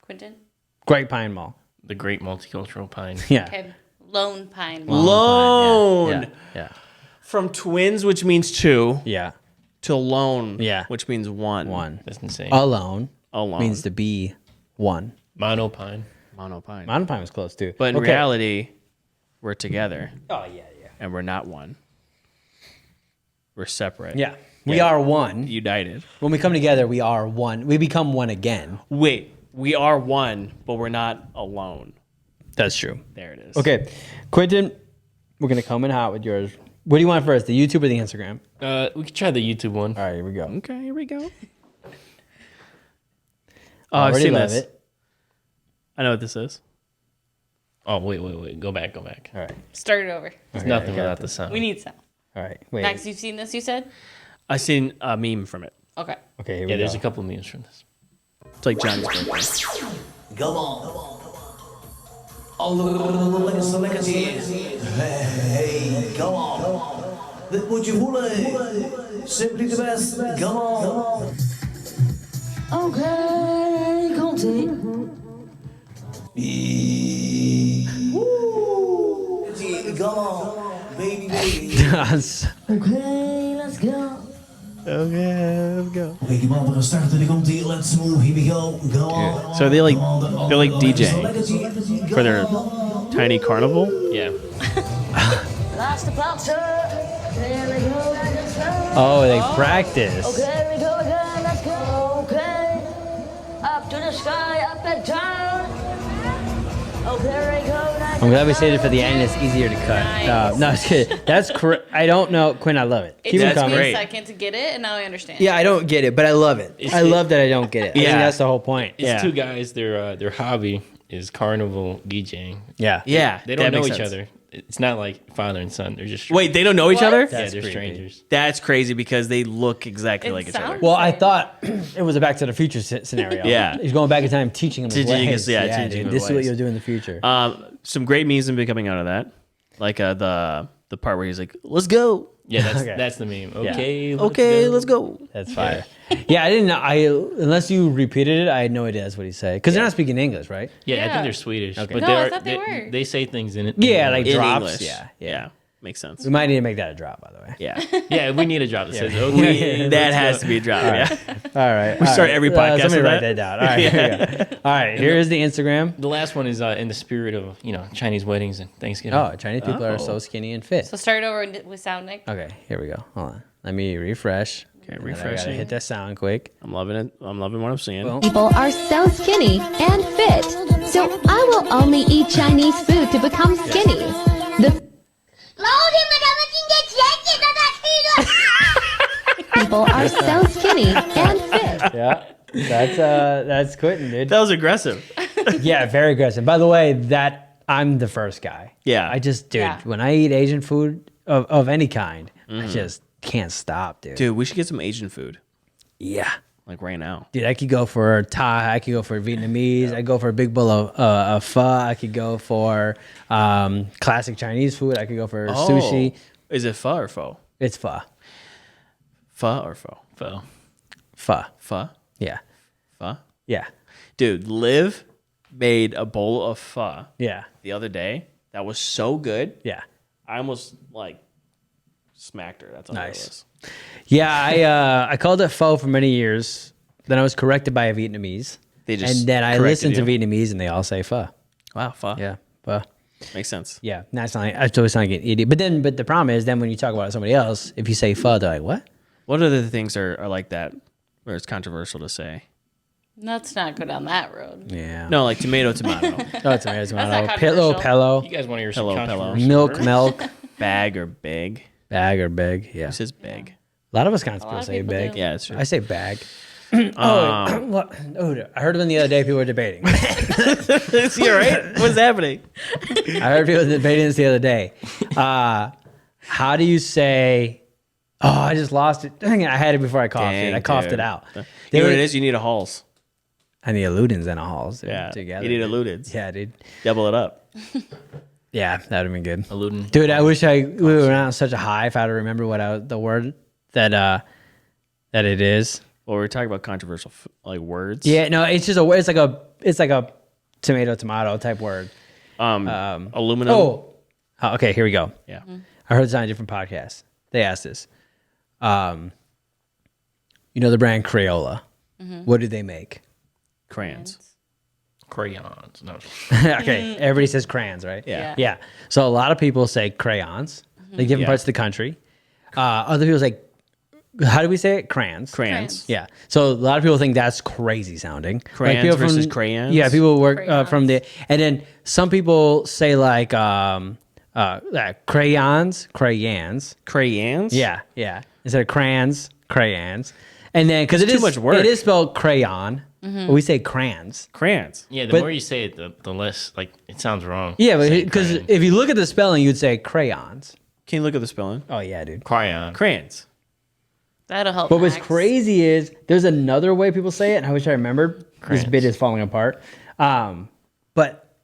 Quentin? Great Pine Mall. The Great Multicultural Pine. Yeah. Okay. Lone Pine Mall. Lone. Yeah. From twins, which means two, Yeah. to lone, Yeah. which means one. One. That's insane. Alone Alone. means to be one. Monopine. Monopine. Mountain Pine was close too. But in Okay. reality, we're together Oh yeah. and we're not one. We're separate. Yeah. We are one. United. When we come together, we are one. We become one again. Wait, we are one, but we're not alone. That's true. There it is. Okay, Quentin, we're gonna come in hot with yours. What do you want first, the YouTube or the Instagram? We could try the YouTube one. All right, here we go. Okay, here we go. Oh, I've Already seen love this. it. I know what this is. Oh, wait. Go back. All right. Start it over. It's Okay, nothing I got without the this. sound. We need sound. All right. Wait. Max, you've seen this, you said? I seen a meme from it. Okay. Okay, here we Yeah, go. there's a couple memes from this. It's like Johnny's birthday. Come on. All the celebrities. Hey, come on. Dit moet je voelen. Simply the best. Come on. Oké, komt-ie. Come on. Baby, baby. That's- Oké, let's go. okay, let's go. Oké, die man, we gaan starten. Daar komt ie. Let's move. Here we go. Go on. So they're like DJing DJing for their tiny carnival. Yeah. Laatste plaatsen. Here we go, let's go. Oh, they practice. Okay, we go again, let's go. Okay. Up to the sky, up and down. Okay, we go. I'm glad we saved it for the end. It's easier to cut. Nice. No, it's good. That's correct. I don't know, Quinn. I love it. It Keep it took coming. me great. a second to get it, and now I understand. Yeah, I don't get it, but I love it. I love that I don't get it. I think Yeah. that's the whole point. It's Yeah. two guys. Their hobby is carnival DJing. Yeah. Yeah, They don't that know makes each sense. other. It's not like father and son. They're just Wait, they don't know each What? other? yeah, That's they're creepy. strangers. That's crazy because they look exactly It like each other. sounds- Well, I thought it was a Back to the Future scenario. Yeah. He's going back in time, teaching him his Teaching ways. his- yeah, teaching dude, him this his is what ways. you'll do in the future. Some great memes have been coming out of that, like the part where he's like, "Let's go." Yeah, that's Okay. that's the meme. Yeah. Okay. Okay, let's go. That's fire. Yeah, I didn't know. Unless you repeated it, I had no idea that's what he said. Because they're not speaking English, right? Yeah, I Yeah. think they're Swedish. Okay. But No, I thought they were. They say things in it. Yeah, like In drops. English. Yeah. yeah, makes sense. We might need to make that a drop, by the way. Yeah, Yeah, we need a drop that says okay. that let's has go. to be a drop. Yeah. All right. We all start right. every podcast Somebody with write that. that down. All right. Here we go. All right. Here is the Instagram. The last one is in the spirit of Chinese weddings and Thanksgiving. Oh, Chinese people are so skinny and fit. So start over with sound, Nick. Okay, here we go. Hold on. Let me refresh. Okay, And then I gotta refreshing. hit that sound quick. I'm loving it. I'm loving what I'm seeing. Boom. People are so skinny and fit. So I will only eat Chinese food to become skinny. The people are so skinny and fit. Yeah. That's Quentin, dude. That was aggressive. Yeah, very aggressive. By the way, I'm the first guy. Yeah. I just, dude, Yeah. when I eat Asian food of any kind, I just can't stop, dude. Dude, we should get some Asian food Yeah. like right now. Dude, I could go for Thai. I could go for Vietnamese. I could go for a big bowl of pho. I could go for classic Chinese food. I could go for sushi. Is it pho or pho? It's pho. Pho or pho? Pho. Pho. Pho? Yeah. Pho? Yeah. Dude, Liv made a bowl of pho Yeah. the other day. That was so good. Yeah. I almost like smacked her. That's how good it Nice. was. Yeah, I called it pho for many years. Then I was corrected by a Vietnamese. They just and then I corrected listened to you? Vietnamese and they all say pho. Wow, pho. Yeah. Pho. Makes sense. Yeah. That's not I totally sound like an idiot. But the problem is then when you talk about somebody else, if you say pho, they're like, what? What other things are like that where it's controversial to say? Let's not go down that road. Yeah. No, like tomato, tomato, Oh, it's amazing. not Pillow, controversial. pillow, You guys want to hear Hello, some hello. controversial milk, words? milk, bag or big. bag or big. Yeah. It says big. A lot of us kind of lot of say people big. do. Yeah, it's true. I say bag. What? Oh, I heard them the other day. People were debating. Is he all right? What's happening? I heard people debating this the other day. How do you say? Oh, I just lost it. Dang it! I had it before I coughed it. I coughed dude. it out. You know what it is? You need a Halls. I need a Ludens and a Halls. Dude, Yeah. together. You need a Ludens. Yeah, dude. Double it up. Yeah, that would have been good. A Luden. Dude, I wish we were on such a high if I had to remember what the word that it is. Well, we're talking about controversial like words. Yeah, no, it's just a word. It's like a tomato type word. Aluminum. Oh, okay. Here we go. Yeah. I heard this on a different podcast. They asked this. You know the brand Crayola. What do they make? Crayons. Crayons. No. Okay, everybody says crayons, right? Yeah. Yeah. So a lot of people say crayons. Like different Yeah. parts of the country. Other people say, how do we say it? Crayons. Crayons. Yeah. So a lot of people think that's crazy sounding. Crayons people versus crayons? Yeah, people work Crayons. from the, and then some people say like crayons. Crayons? Yeah, yeah. Instead of crayons. And then because It's too much work. it is spelled crayon. But we say crayons. Crayons. Yeah, the But- more you say it, the less like it sounds wrong. Yeah, but Saying because crayons. if you look at the spelling, you'd say crayons. Can you look at the spelling? Oh yeah, dude. Crayon. Crayons. That'll help. But what's Max. crazy is there's another way people say it, and I wish I remembered. This Crayons. bit is falling apart. But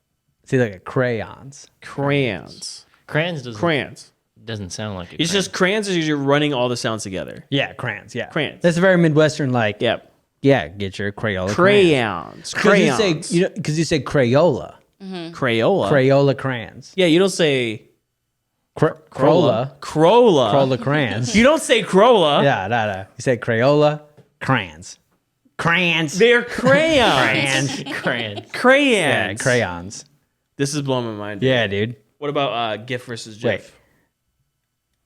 see, like crayons. Crayons. Crayons Crayons. doesn't sound like it. It's just crayons is you're running all the sounds together. Yeah, crayons. Yeah, Crayons. That's a very Midwestern, like. Yep. Yeah, get your Crayola. Crayons. Because you Crayons. say, because you say Crayola. Crayola. Crayola crayons. Yeah, you don't say Crolla. Crolla. Crolla crayons. You don't say Crolla. Yeah, no. You say Crayola crayons. Crayons. They're crayons. crayons. Crayons. Yeah, crayons. This is blowing my mind. Yeah, dude. What about GIF versus Wait. GIF?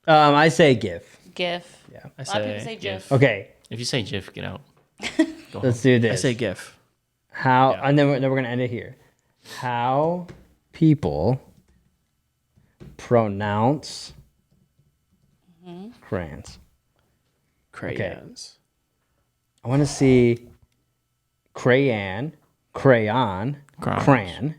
I say GIF. GIF. Yeah. I A lot of people say say GIF. Okay, If you say GIF, get out. let's do this. I say GIF. How, and then we're going to end it here. How people pronounce crayons. Crayons. I want to see crayon, Crayons. crayon.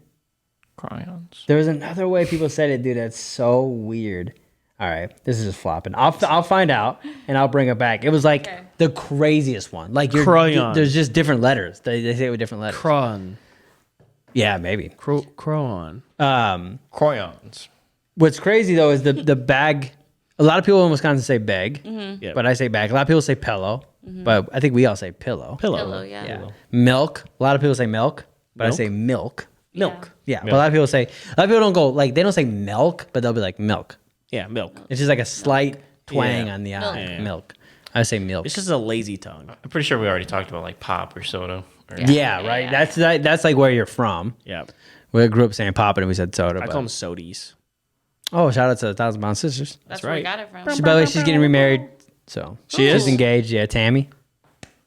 Crayons. There was another way people said it, dude. That's so weird. All right, this is just flopping. I'll find out and I'll bring it back. It was like Okay. the craziest one. Like Crayon. there's just different letters. They say it with different letters. Cron. Yeah, maybe. Cron. Crayons. What's crazy though is the bag. A lot of people in Wisconsin say bag, Yep. but I say bag. A lot of people say pillow, but I think we all say pillow. Pillow, yeah. Yeah. Milk. A lot of people say milk, but Milk? I say milk. Milk. Yeah, but a lot of people don't go like, they don't say milk, but they'll be like milk. Yeah, milk. It's just like a slight twang Yeah. on the Milk. eye. Yeah. Milk. I say milk. It's just a lazy tongue. I'm pretty sure we already talked about like pop or soda. Or yeah, right. That's like where you're from. Yeah. We grew up saying pop and we said soda. I but- call them sodies. Oh, shout out to the Thousand Pound Sisters. That's right. where we got it from. By the way, she's getting remarried. So She is? She's engaged. Yeah, Tammy.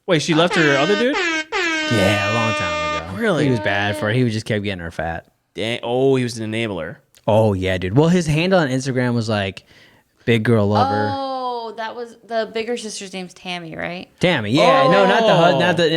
Wait, she left her other dude? Yeah, a long time ago. Really? He was bad for her. He just kept getting her fat. Dang. Oh, he was an enabler. Oh yeah, dude. Well, his handle on Instagram was like big girl lover. Oh, that was the bigger sister's name's Tammy, right? Tammy. Yeah, no, not the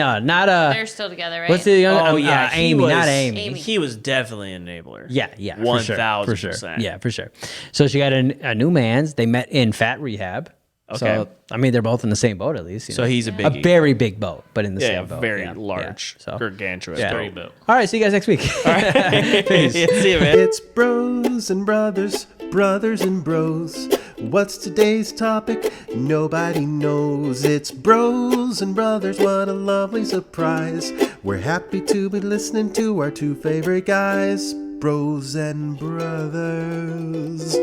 They're still together, right? what's the young? Oh, yeah. he Amy, was, not Amy. Amy. He was definitely an enabler. Yeah, for sure, 1000%. Yeah, for sure. So she got a new man's. They met in fat rehab. Okay. So I mean, they're both in the same boat at least. You So know? he's a biggie. a very big boat, but in the Yeah, same boat. very Yeah, large. yeah. So Gargantuous. Yeah. Very built. all right, see you guys next week. Peace. Yeah, see you, man. It's bros and brothers, brothers and bros. What's today's topic? Nobody knows. It's bros and brothers, what a lovely surprise. We're happy to be listening to our two favorite guys, bros and brothers.